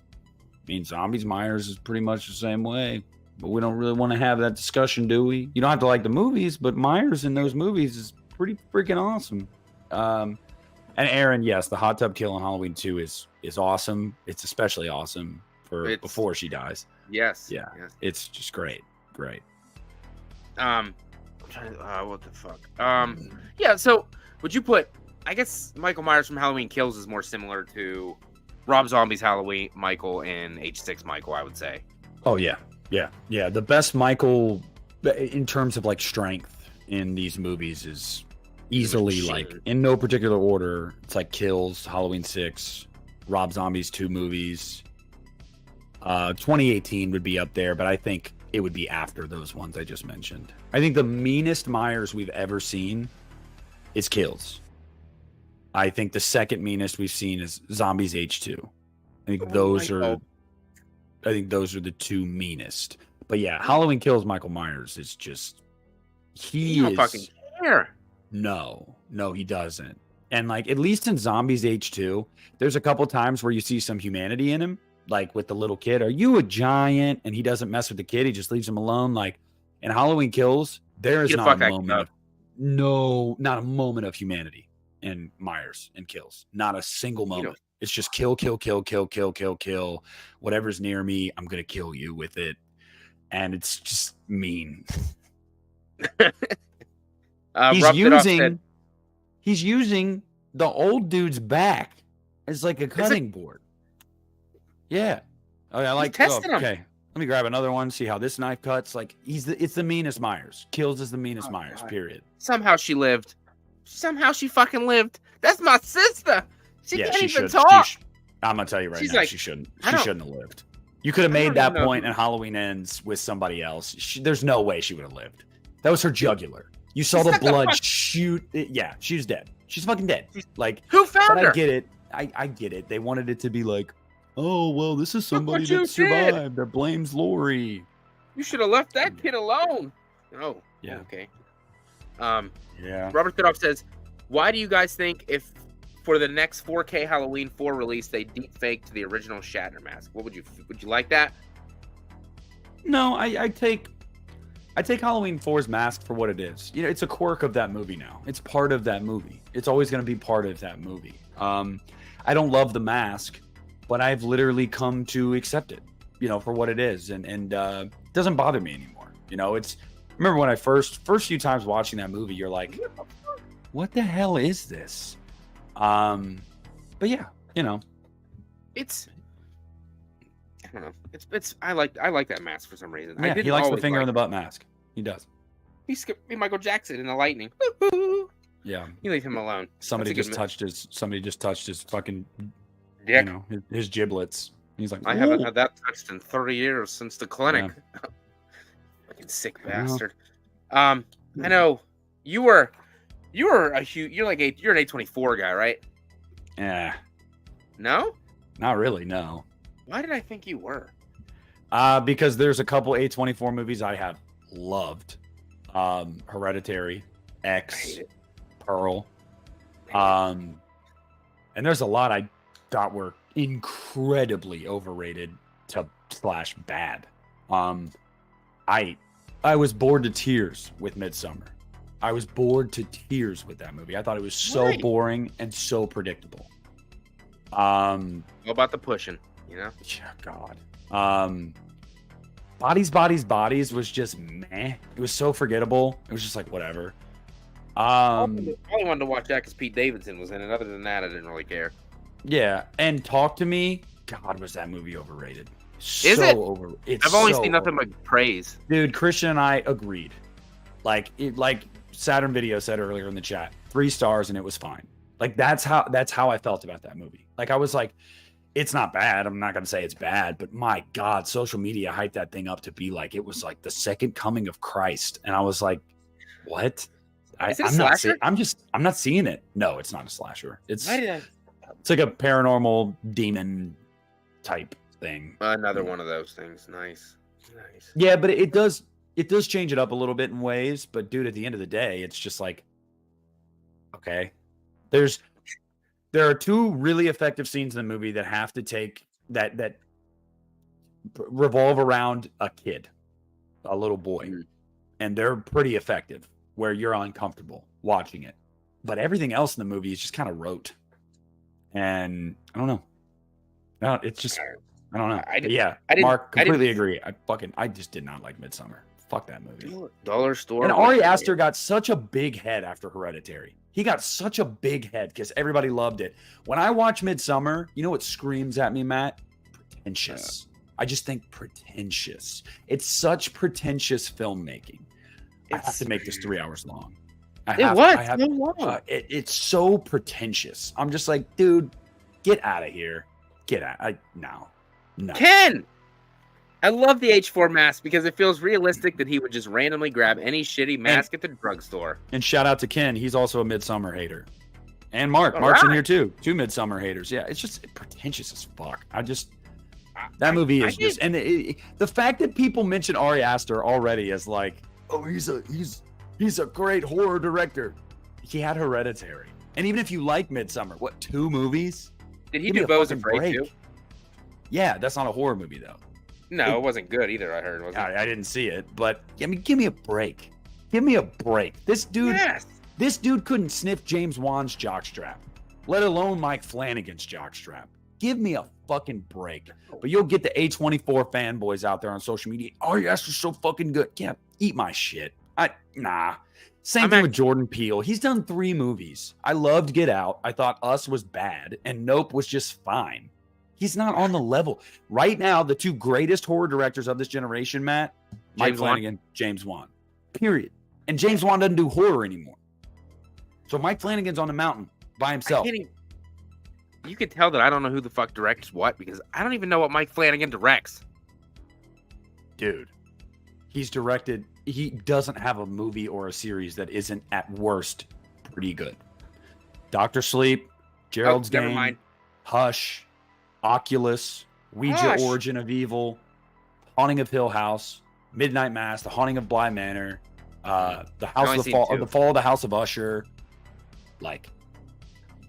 mean, Zombies Myers is pretty much the same way. But we don't really want to have that discussion, do we? You don't have to like the movies, but Myers in those movies is pretty freaking awesome. And Aaron, yes, the hot tub kill in Halloween 2 is awesome. It's especially awesome for before she dies. Yes. Yeah. Yes. It's just great. Great. I'm trying to, what the fuck? Yeah, so would you put, I guess Michael Myers from Halloween Kills is more similar to Rob Zombie's Halloween Michael and H6 Michael, I would say. Oh, yeah. Yeah. The best Michael in terms of like strength in these movies is easily like in no particular order. It's like Kills, Halloween 6, Rob Zombie's 2 movies. 2018 would be up there, but I think it would be after those ones I just mentioned. I think the meanest Myers we've ever seen is Kills. I think the second meanest we've seen is Zombies H2. I think those are the 2 meanest. But yeah, Halloween Kills Michael Myers is just he don't fucking care. No, he doesn't. And like at least in Zombies H2, there's a couple times where you see some humanity in him, like with the little kid. Are you a giant? And he doesn't mess with the kid. He just leaves him alone. Like in Halloween Kills, there is not a moment of humanity in Myers and Kills. Not a single moment. It's just kill. Whatever's near me, I'm gonna kill you with it. And it's just mean. He's using the old dude's back as like a cutting board. Yeah. Okay, I like testing him. Okay. Let me grab another one, see how this knife cuts. Like it's the meanest Myers. Kills is the meanest Myers, period. Somehow she lived. Somehow she fucking lived. That's my sister. She can't even talk. I'm gonna tell you right now, like, she shouldn't have lived. You could have made that point and Halloween Ends with somebody else. There's no way she would have lived. That was her jugular. You saw the blood shoot. Yeah, she's dead. She's fucking dead. Like, who found her? I get it. I get it. They wanted it to be like, oh, well, this is somebody that survived that blames Lori. You should have left that kid alone. Oh, yeah. Okay. Yeah. Robert Thudoff says, why do you guys think if for the next 4K Halloween 4 release they deep faked the original Shatner mask? Would you like that? No, I take Halloween 4's mask for what it is. You know, it's a quirk of that movie now. It's part of that movie. It's always going to be part of that movie. I don't love the mask, but I've literally come to accept it, you know, for what it is. And it doesn't bother me anymore. You know, remember when I first few times watching that movie, you're like, what the hell is this? But yeah, you know, I don't know. I like that mask for some reason. Yeah, he likes the finger in the butt mask. He does. He's Michael Jackson in the lightning. Yeah. You leave him alone. Somebody just touched his fucking dick. You know, his giblets. He's like, I haven't had that touched in 30 years since the clinic. Yeah. Fucking sick bastard. I know you're an A24 guy, right? Yeah. No? Not really, no. Why did I think you were? Because there's a couple A24 movies I have loved. Hereditary, X, Pearl. And there's a lot I thought were incredibly overrated / bad. I was bored to tears with Midsommar. I was bored to tears with that movie. I thought it was so boring and so predictable. What about the pushing? You know? Yeah, God. Bodies was just meh. It was so forgettable. It was just like whatever. I only wanted to watch that because Pete Davidson was in it. Other than that, I didn't really care. Yeah, and Talk to Me. God, was that movie overrated? Is it? I've only seen nothing but praise. Dude, Christian and I agreed. Like Saturn Video said earlier in the chat, 3 stars and it was fine. Like that's how I felt about that movie. Like I was like, it's not bad. I'm not gonna say it's bad, but my God, social media hyped that thing up to be like it was like the second coming of Christ, and I was like, what? I'm not seeing it. No, it's not a slasher. It's like a paranormal demon type thing. Another one of those things. Nice. Yeah, but it does change it up a little bit in ways. But dude, at the end of the day, it's just like Okay. There are two really effective scenes in the movie that have to take that revolve around a kid, a little boy. Mhm. And they're pretty effective where you're uncomfortable watching it. But everything else in the movie is just kind of rote. And I don't know. No, it's just I don't know. Mark, completely agree. I just did not like Midsummer. Fuck that movie. Dollar Store. And Ari Aster got such a big head after Hereditary. He got such a big head because everybody loved it. When I watch Midsummer, you know what screams at me, Matt? Pretentious. I just think pretentious. It's such pretentious filmmaking. I have to make this 3 hours long. It's so pretentious. I'm just like, dude, get out of here. Get out. No. Ken! I love the H4 mask because it feels realistic that he would just randomly grab any shitty mask at the drugstore. And shout out to Ken. He's also a Midsummer hater. And Mark. Mark's in here too. Two Midsummer haters. Yeah, it's just pretentious as fuck. That movie is just... And the fact that people mention Ari Aster already as like, oh, he's a great horror director. He had Hereditary. And even if you like Midsummer, what, 2 movies? Did he do Beau's Afraid too? Yeah, that's not a horror movie though. No, it wasn't good either. I heard. I didn't see it, but I mean, give me a break. Give me a break. This dude couldn't sniff James Wan's jockstrap, let alone Mike Flanagan's jockstrap. Give me a fucking break. But you'll get the A24 fanboys out there on social media. Oh, yes, it's so fucking good. Yeah, eat my shit. Nah. Same thing with Jordan Peele. He's done 3 movies. I loved Get Out. I thought Us was bad, and Nope was just fine. He's not on the level. Right now, the 2 greatest horror directors of this generation, Matt, Mike Flanagan, James Wan. Period. And James Wan doesn't do horror anymore. So Mike Flanagan's on the mountain by himself. You could tell that I don't know who the fuck directs what because I don't even know what Mike Flanagan directs. Dude, he doesn't have a movie or a series that isn't at worst pretty good. Dr. Sleep, Gerald's Game, Hush, Oculus, Ouija Origin of Evil, Haunting of Hill House, Midnight Mass, The Haunting of Bly Manor, The Fall of the House of Usher. Like,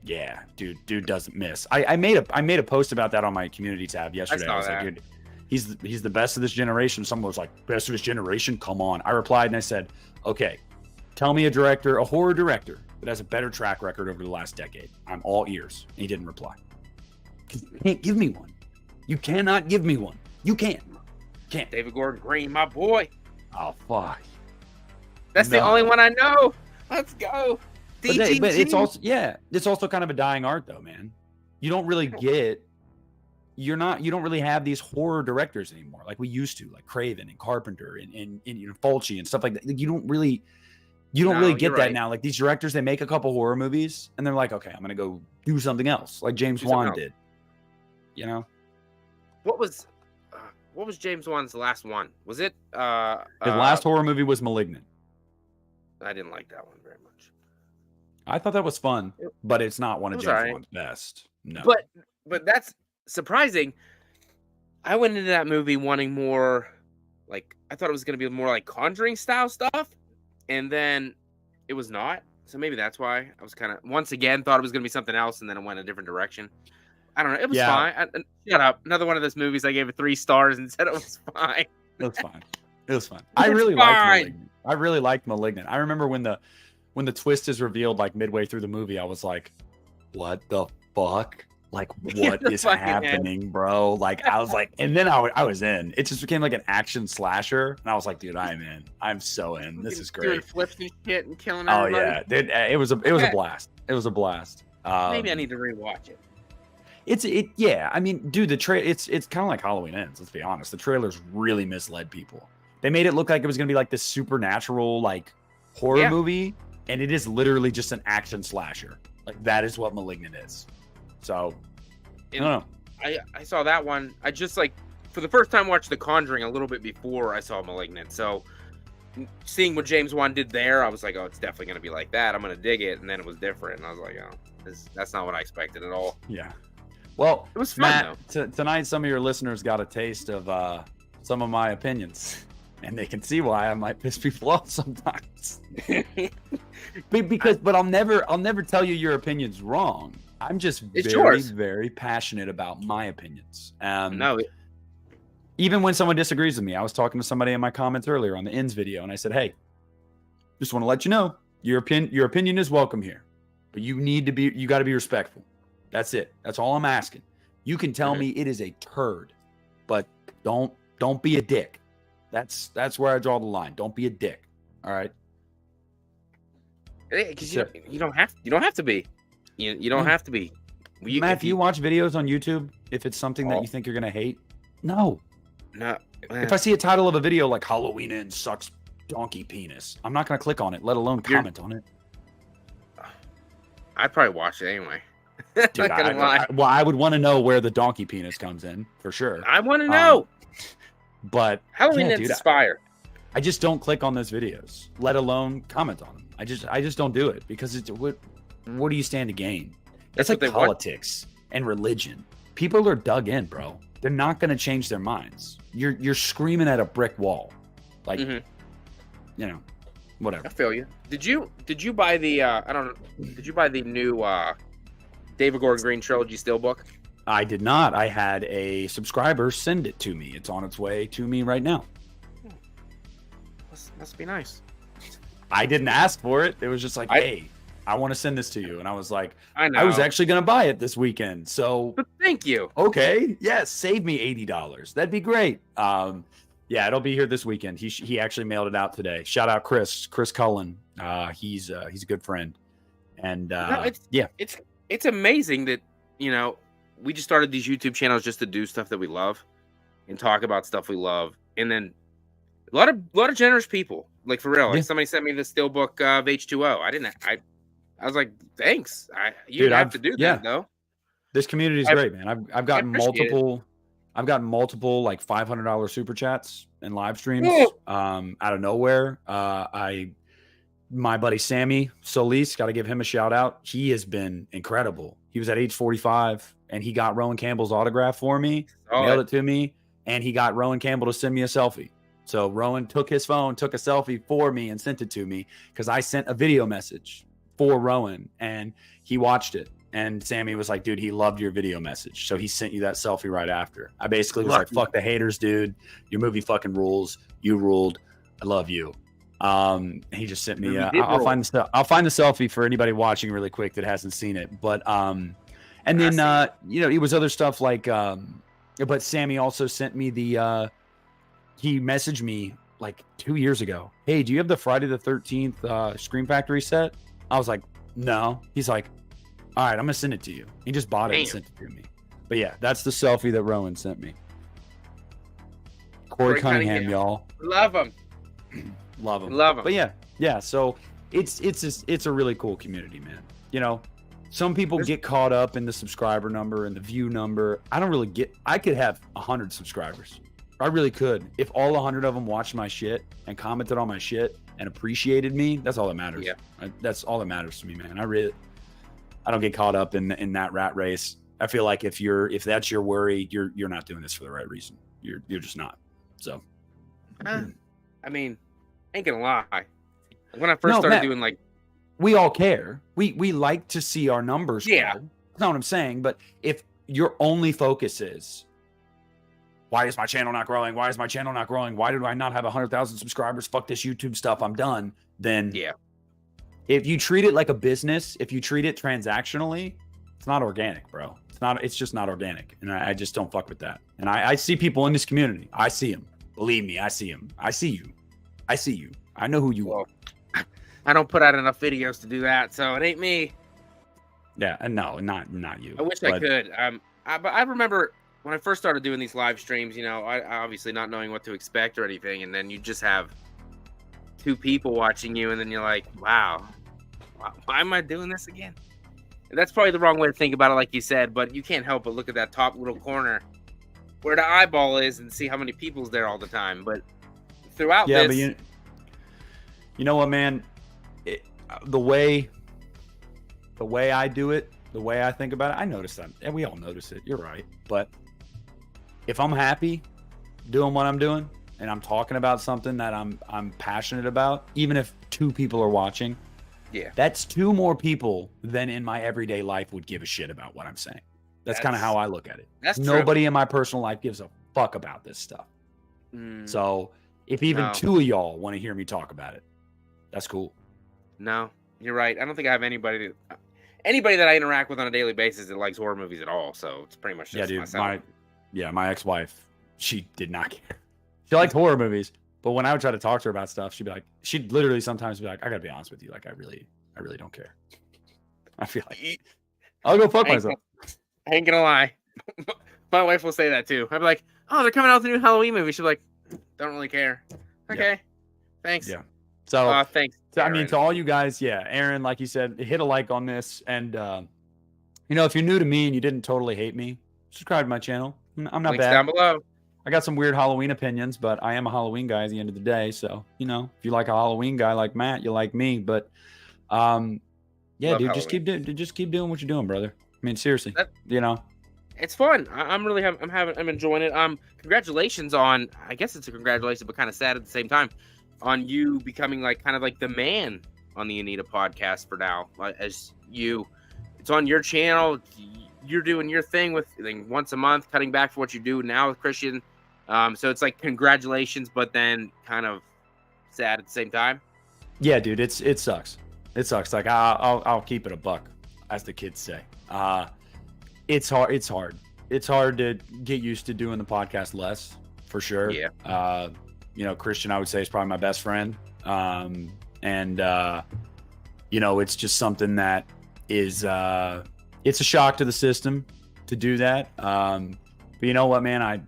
yeah, dude doesn't miss. I made a post about that on my community tab yesterday. I was like, dude, he's the best of this generation. Someone was like, best of his generation? Come on. I replied and I said, okay, tell me a horror director that has a better track record over the last decade. I'm all ears. And he didn't reply. You can't give me one. You cannot give me one. You can't. David Gordon Green, my boy. Oh, fuck. That's the only one I know. Let's go. But it's also kind of a dying art though, man. You don't really you don't really have these horror directors anymore like we used to, like Craven and Carpenter and Fulci and stuff like that. Like, you don't really get that now. Like these directors, they make a couple horror movies and they're like, okay, I'm gonna go do something else, like James Wan did. You know, what was James Wan's last one? Was it his last horror movie was Malignant? I didn't like that one very much. I thought that was fun, but it's not one of James Wan's best. No, but that's surprising. I went into that movie wanting more, like I thought it was going to be more like Conjuring style stuff, and then it was not. So maybe that's why I was kind of once again thought it was going to be something else, and then it went a different direction. I don't know. It was fine. Shut up. Another one of those movies I gave it 3 stars and said it was fine. It was fine. It was fine. I really liked Malignant. I remember when the twist is revealed like midway through the movie, I was like, what the fuck? Like, what is happening, bro? Like, I was like, and then I was in. It just became like an action slasher. And I was like, dude, I'm in. I'm so in. This is great. Doing flips and shit and killing everybody. Oh, yeah. Dude, it was a blast. It was a blast. Maybe I need to rewatch it. Yeah. I mean, dude, it's kind of like Halloween Ends. Let's be honest. The trailers really misled people. They made it look like it was going to be like this supernatural, like horror movie. And it is literally just an action slasher. Like that is what Malignant is. So, I don't know. I saw that one. I just like for the first time watched The Conjuring a little bit before I saw Malignant. So seeing what James Wan did there, I was like, oh, it's definitely going to be like that. I'm going to dig it. And then it was different. And I was like, oh, that's not what I expected at all. Yeah. Well, it was fun, Matt, tonight some of your listeners got a taste of some of my opinions. and they can see why I might piss people off sometimes. But I'll never tell you your opinion's wrong. I'm just very passionate about my opinions. No. Even when someone disagrees with me, I was talking to somebody in my comments earlier on the ends video, and I said, "Hey, just want to let you know your opinion is welcome here, but you got to be respectful. That's it. That's all I'm asking. You can tell me it is a turd, but don't be a dick. That's where I draw the line. Don't be a dick. All right." Because you don't have to be. You don't have to be. Matt, if you watch videos on YouTube, if it's something that you think you're gonna hate, no. If I see a title of a video like "Halloween Ends sucks donkey penis," I'm not gonna click on it, let alone comment on it. I'd probably watch it anyway. Dude, I would want to know where the donkey penis comes in for sure. I want to know. But Halloween Ends is fire. I just don't click on those videos, let alone comment on them. I just don't do it because what do you stand to gain? It's like politics and religion. People are dug in, bro. They're not going to change their minds. You're screaming at a brick wall, like whatever. I feel you. Did you buy the Did you buy the new David Gordon Green trilogy steelbook? I did not. I had a subscriber send it to me. It's on its way to me right now. Must be nice. I didn't ask for it. It was just like, hey, I want to send this to you. And I was like, I know. I was actually going to buy it this weekend. So but thank you. Okay. Yeah. Save me $80. That'd be great. Yeah, it'll be here this weekend. He actually mailed it out today. Shout out Chris Cullen. He's a good friend. And it's amazing that, we just started these YouTube channels just to do stuff that we love and talk about stuff we love. And then a lot of generous people, like for real. Like somebody sent me the steelbook of H2O. I was like, thanks. You didn't have to do that though. This community is great, man. I've gotten multiple like $500 super chats and live streams out of nowhere. My buddy Sammy Solis, got to give him a shout out. He has been incredible. He was at age 45 and he got Rowan Campbell's autograph for me, mailed it to me, and he got Rowan Campbell to send me a selfie. So Rowan took his phone, took a selfie for me and sent it to me because I sent a video message for Rowan and he watched it. And Sammy was like, dude, he loved your video message. So he sent you that selfie right after. I basically was like, fuck the haters, dude. Your movie fucking rules. You ruled. I love you. He just sent me, I'll find the selfie for anybody watching really quick that hasn't seen it. But, and then, it was other stuff like, but Sammy also sent me he messaged me like 2 years ago. Hey, do you have the Friday the 13th Scream Factory set? I was like, no. He's like, all right, I'm gonna send it to you. He just bought it and sent it to me. But yeah, that's the selfie that Rowan sent me. Corey Cunningham, y'all. Love him. Love him. Love him. But yeah. So it's a really cool community, man. Some people get caught up in the subscriber number and the view number. I could have 100 subscribers. I really could. If all 100 of them watched my shit and commented on my shit and appreciated me, that's all that matters. Yeah. That's all that matters to me, man. I don't get caught up in that rat race. I feel like if that's your worry, you're not doing this for the right reason. You're just not. So, I mean, ain't gonna lie. When I first started doing we all care. We like to see our numbers grow. Yeah. That's not what I'm saying. But if your only focus is, why is my channel not growing? Why is my channel not growing? Why do I not have 100,000 subscribers? Fuck this YouTube stuff. I'm done. Then if you treat it like a business, if you treat it transactionally, it's not organic, bro. It's just not organic. And I just don't fuck with that. And I see people in this community. I see them. Believe me, I see them. I see you. I see you. I know who you are. I don't put out enough videos to do that, so it ain't me. Yeah, and no, not you. I wish I could. But I remember when I first started doing these live streams, I obviously not knowing what to expect or anything, and then you just have 2 people watching you, and then you're like, wow, why am I doing this again? And that's probably the wrong way to think about it, like you said, but you can't help but look at that top little corner where the eyeball is and see how many people's there all the time. But throughout this... but you know what, man? The way I do it, the way I think about it, I notice that. And we all notice it. You're right. But if I'm happy doing what I'm doing and I'm talking about something that I'm passionate about, even if 2 people are watching, that's 2 more people than in my everyday life would give a shit about what I'm saying. That's kind of how I look at it. That's Nobody in my personal life gives a fuck about this stuff. So if even 2 of y'all want to hear me talk about it, that's cool. No, you're right. I don't think I have anybody that I interact with on a daily basis that likes horror movies at all. So it's pretty much just myself. My ex-wife, she did not care. She liked horror movies, but when I would try to talk to her about stuff, she'd literally sometimes be like, I gotta be honest with you, like I really don't care. I feel like I'll go fuck myself. I ain't gonna lie. My wife will say that too. I'll be like, oh, they're coming out with a new Halloween movie. She'll be like, don't really care. Okay. Thanks. Yeah. So thanks. So, I mean, to all you guys, Aaron, like you said, hit a like on this. And, if you're new to me and you didn't totally hate me, subscribe to my channel. I'm not Links bad. down below. I got some weird Halloween opinions, but I am a Halloween guy at the end of the day. So, if you like a Halloween guy like Matt, you like me. But, dude, just keep doing what you're doing, brother. I mean, seriously, it's fun. I'm enjoying it. Congratulations on, I guess it's a congratulations, but kind of sad at the same time, on you becoming kind of the man on the Anita podcast for now. It's on your channel. You're doing your thing with once a month, cutting back for what you do now with Christian. So it's congratulations, but then kind of sad at the same time. Yeah, dude, it sucks. It sucks. I'll keep it a buck, as the kids say. It's hard. It's hard to get used to doing the podcast less, for sure. Yeah. Christian, I would say, is probably my best friend. It's just something that is, it's a shock to the system to do that. But you know what, man?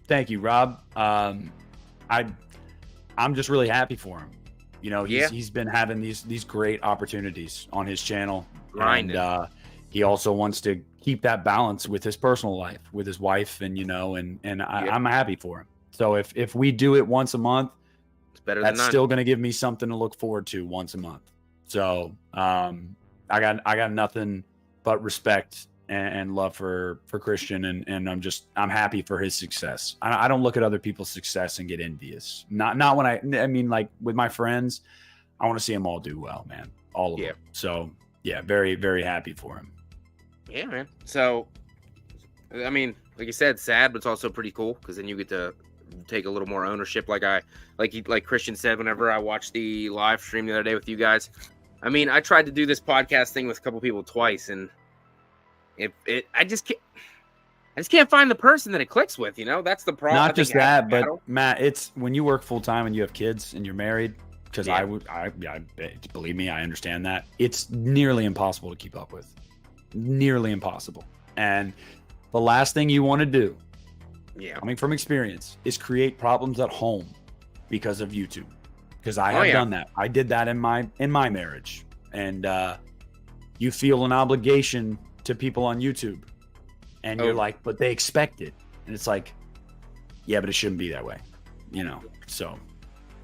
Thank you, Rob. I'm just really happy for him. He's been having these great opportunities on his channel. Grinding. And he also wants to keep that balance with his personal life, with his wife, and I'm happy for him. So if we do it once a month, it's better. That's still going to give me something to look forward to once a month. So I got nothing but respect and love for Christian, and I'm happy for his success. I don't look at other people's success and get envious. Not when I mean, with my friends, I want to see them all do well, man. All of them. So very, very happy for him. Yeah, man. So, I mean, like you said, sad, but it's also pretty cool because then you get to take a little more ownership. Like Christian said, whenever I watched the live stream the other day with you guys, I mean, I tried to do this podcast thing with a couple people twice, and I just can't find the person that it clicks with. That's the problem. Not just that, but Matt, it's when you work full time and you have kids and you're married. Because believe me, I understand that it's nearly impossible to keep up with. Nearly impossible. And the last thing you want to do, coming from experience, is create problems at home because of YouTube. Because I have done that. I did that in my marriage. And you feel an obligation to people on YouTube. And you're like, but they expect it. And it's like, yeah, but it shouldn't be that way. So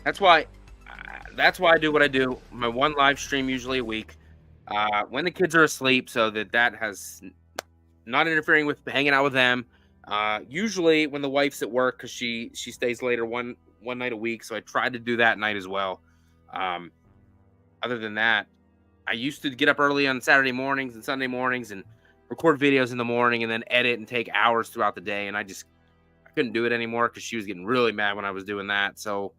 that's why I do what I do. My one live stream usually a week. When the kids are asleep, so that has not interfering with hanging out with them. Usually when the wife's at work, because she stays later one night a week, so I try to do that night as well. Other than that, I used to get up early on Saturday mornings and Sunday mornings and record videos in the morning and then edit and take hours throughout the day, and I couldn't do it anymore because she was getting really mad when I was doing that. So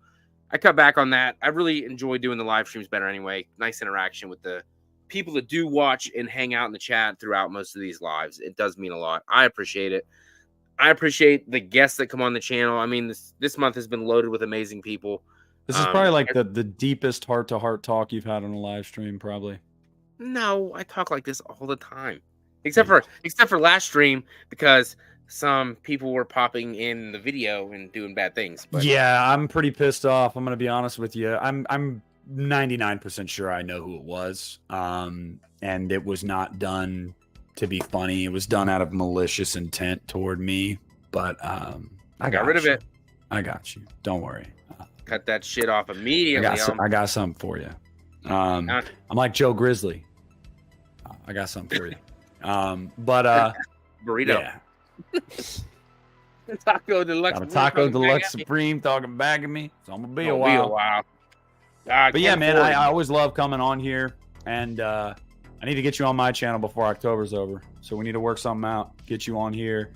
I cut back on that. I really enjoy doing the live streams better anyway. Nice interaction with the people that do watch and hang out in the chat throughout most of these lives. It does mean a lot. I appreciate it. I appreciate the guests that come on the channel. I mean, this month has been loaded with amazing people. This is probably the deepest heart-to-heart talk you've had on a live stream, probably. No, I talk like this all the time. Except for last stream, because some people were popping in the video and doing bad things. But yeah, I'm pretty pissed off. I'm going to be honest with you. I'm 99% sure I know who it was. And it was not done to be funny. It was done out of malicious intent toward me. But I got rid of it. I got you. Don't worry. Cut that shit off immediately. I got something for you. I'm like Joe Grizzly. I got something for you. Burrito. Yeah. Taco Deluxe. Got a Taco Deluxe Supreme talking back at me. So I'm gonna be a while. Be a while. But yeah, man, I always love coming on here, and I need to get you on my channel before October's over. So we need to work something out. Get you on here.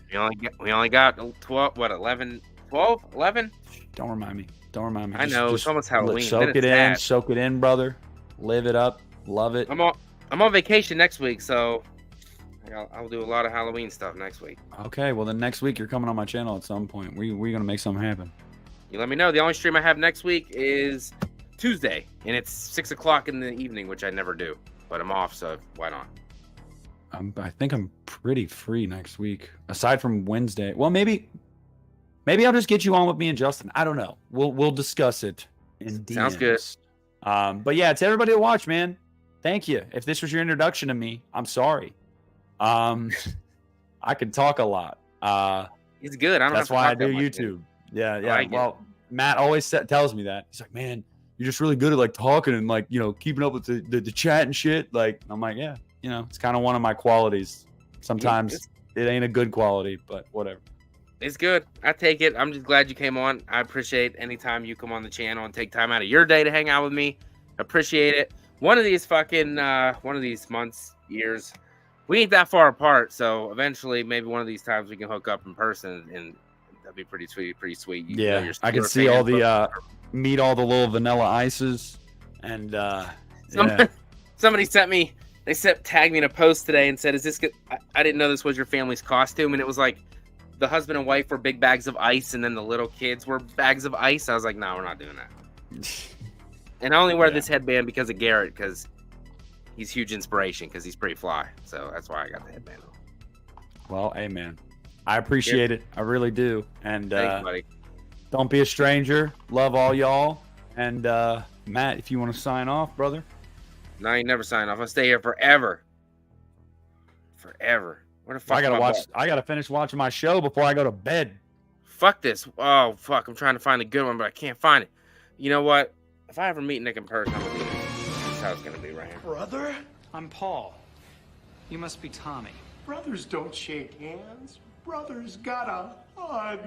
We only got 12. What 11? 12? 11? Don't remind me. Don't remind me. I know it's almost Halloween. Soak it in. Soak it in, brother. Live it up. Love it. I'm on vacation next week, so I'll do a lot of Halloween stuff next week. Okay, well then next week you're coming on my channel at some point. We're gonna make something happen. You let me know. The only stream I have next week is Tuesday, and it's 6 o'clock in the evening, which I never do. But I'm off, so why not? I think I'm pretty free next week, aside from Wednesday. Well, maybe I'll just get you on with me and Justin. I don't know. We'll discuss it in DMs. Sounds good. But yeah, to everybody to watch, man. Thank you. If this was your introduction to me, I'm sorry. I can talk a lot. He's good. That's why I do YouTube. Yeah. Well, Matt always tells me that. He's like, man, you're just really good at like talking and like, keeping up with the chat and shit. Like, I'm like, yeah, it's kind of one of my qualities. Sometimes it ain't a good quality, but whatever. It's good. I take it. I'm just glad you came on. I appreciate any time you come on the channel and take time out of your day to hang out with me. Appreciate it. One of these months, years, we ain't that far apart. So eventually, maybe one of these times we can hook up in person, and that'd be pretty sweet. I can see all the meet all the little vanilla ices, and somebody tagged me in a post today and said, "Is this good?" I didn't know this was your family's costume, and it was like the husband and wife were big bags of ice, and then the little kids were bags of ice. I was like, no, we're not doing that. And I only wear this headband because of Garrett, because he's huge inspiration, because he's pretty fly. So that's why I got the headband on. Well, hey, man. I appreciate it. I really do. And thanks, buddy. Don't be a stranger. Love all y'all. And Matt, if you want to sign off, brother. No, you never sign off. I'll stay here forever. Forever. Where the fuck I gotta finish watching my show before I go to bed. Fuck this. Oh, fuck. I'm trying to find a good one, but I can't find it. You know what? If I ever meet Nick in person, I'm gonna do this. This is how it's gonna be right here. Brother? I'm Paul. You must be Tommy. Brothers don't shake hands. Brothers gotta hug.